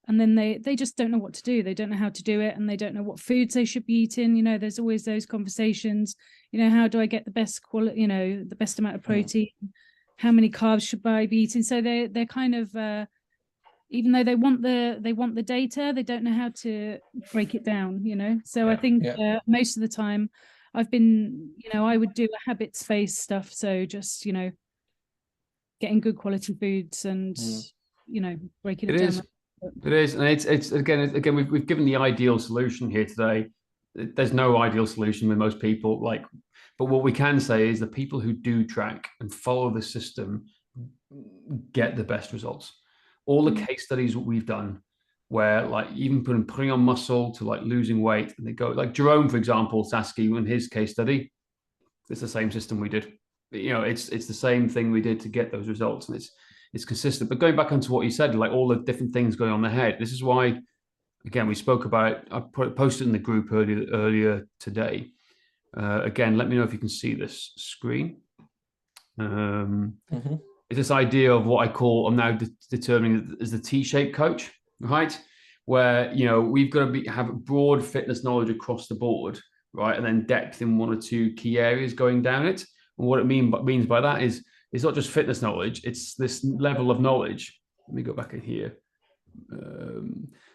E: and then they just don't know what to do. They don't know how to do it, and they don't know what foods they should be eating. You know, there's always those conversations. You know, how do I get the best quality? You know, the best amount of protein. How many carbs should I be eating? So they're kind of even though they want the data, they don't know how to break it down, you know. So I think most of the time I've been, you know, I would do a habits-based stuff. So just, you know, getting good quality foods and, you know, breaking it down.
A: It is. And it's again, we've given the ideal solution here today. There's no ideal solution with most people, but what we can say is the people who do track and follow the system get the best results. All the case studies we've done, where like even putting on muscle to like losing weight, and they go like Jerome, for example, Sasky, in his case study, it's the same system we did. You know, it's the same thing we did to get those results, and it's consistent. But going back onto what you said, like all the different things going on in the head, this is why, again, we spoke about. I posted in the group earlier today. Again, let me know if you can see this screen. It's this idea of what I call, I'm now determining as the T-shaped coach, right? Where, you know, we've got to have broad fitness knowledge across the board, right? And then depth in one or two key areas going down it. And what it means by that is it's not just fitness knowledge, it's this level of knowledge. Let me go back in here.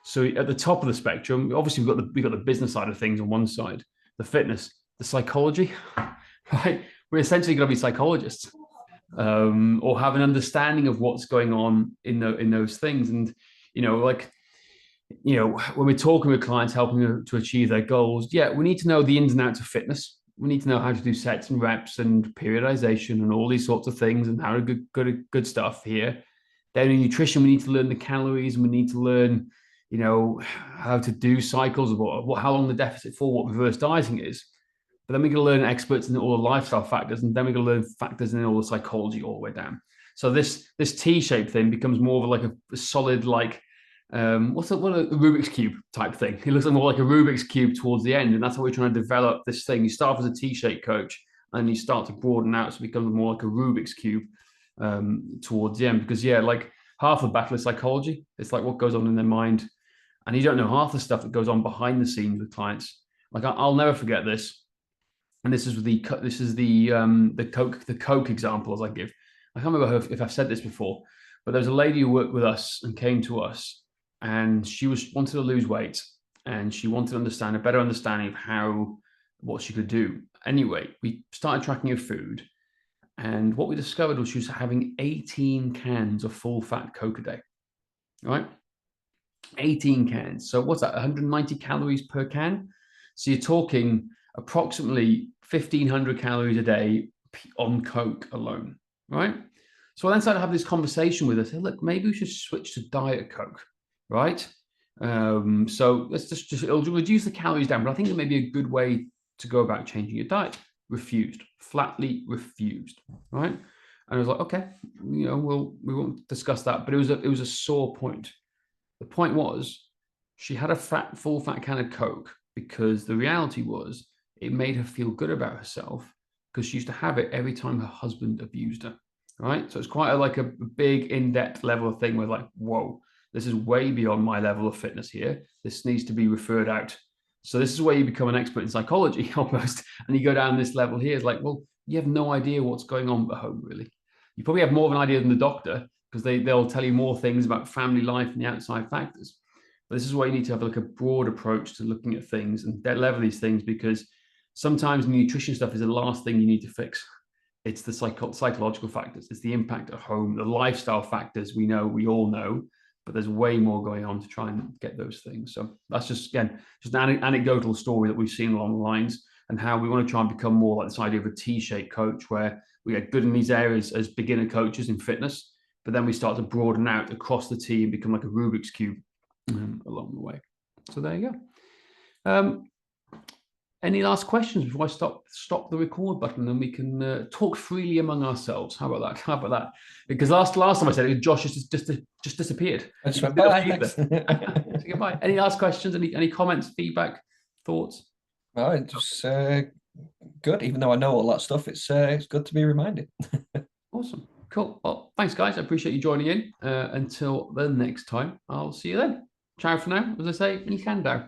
A: So at the top of the spectrum, obviously we've got the business side of things on one side, the fitness, the psychology, right? We're essentially going to be psychologists. Or have an understanding of what's going on in those things. And, you know, like, you know, when we're talking with clients, helping them to achieve their goals, we need to know the ins and outs of fitness. We need to know how to do sets and reps and periodization and all these sorts of things and how to good stuff here. Then in nutrition, we need to learn the calories, and we need to learn, you know, how to do cycles, how long the deficit for, what reverse dieting is. But then we're going to learn experts in all the lifestyle factors, and then we're going to learn factors in all the psychology all the way down. So this T-shaped thing becomes more of like a solid, like what a Rubik's Cube type thing. It looks more like a Rubik's Cube towards the end, and that's how we're trying to develop this thing. You start as a T-shaped coach, and you start to broaden out, so it becomes more like a Rubik's Cube towards the end. Because like half the battle is psychology. It's like what goes on in their mind, and you don't know half the stuff that goes on behind the scenes with clients. Like I'll never forget this. And this is the Coke example as I give. I can't remember if I've said this before, but there was a lady who worked with us and came to us, and she wanted to lose weight, and she wanted to understand a better understanding of what she could do. Anyway, we started tracking her food, and what we discovered was she was having 18 cans of full fat Coke a day, right? 18 cans. So what's that? 190 calories per can. So you're talking approximately 1,500 calories a day on Coke alone, right? So I then started to have this conversation with her. Say, look, maybe we should switch to Diet Coke, right? So let's just it'll reduce the calories down, but I think it may be a good way to go about changing your diet. Refused, flatly refused, right? And I was like, okay, you know, we won't discuss that, but it was a sore point. The point was she had a full fat can of Coke because the reality was it made her feel good about herself because she used to have it every time her husband abused her, right? So it's quite a big in-depth level of thing where like, whoa, this is way beyond my level of fitness here. This needs to be referred out. So this is where you become an expert in psychology almost. And you go down this level here. It's like, well, you have no idea what's going on at home, really. You probably have more of an idea than the doctor because they'll tell you more things about family life and the outside factors. But this is why you need to have like a broad approach to looking at things and level these things, because sometimes the nutrition stuff is the last thing you need to fix. It's the psychological factors. It's the impact at home, the lifestyle factors we all know, but there's way more going on to try and get those things. So that's just an anecdotal story that we've seen along the lines, and how we want to try and become more like this idea of a T-shaped coach where we get good in these areas as beginner coaches in fitness, but then we start to broaden out across the team, become like a Rubik's Cube along the way. So there you go. Any last questions before I stop the record button, and we can talk freely among ourselves? How about that? Because last time I said it, Josh just disappeared.
B: I just went bye.
A: Goodbye. Any last questions? Any comments, feedback? thoughts?
B: Well, it was good. Even though I know all that stuff, it's good to be reminded.
A: Awesome. Cool. Well, thanks, guys. I appreciate you joining in. Until the next time, I'll see you then. Ciao for now. As I say, you can go.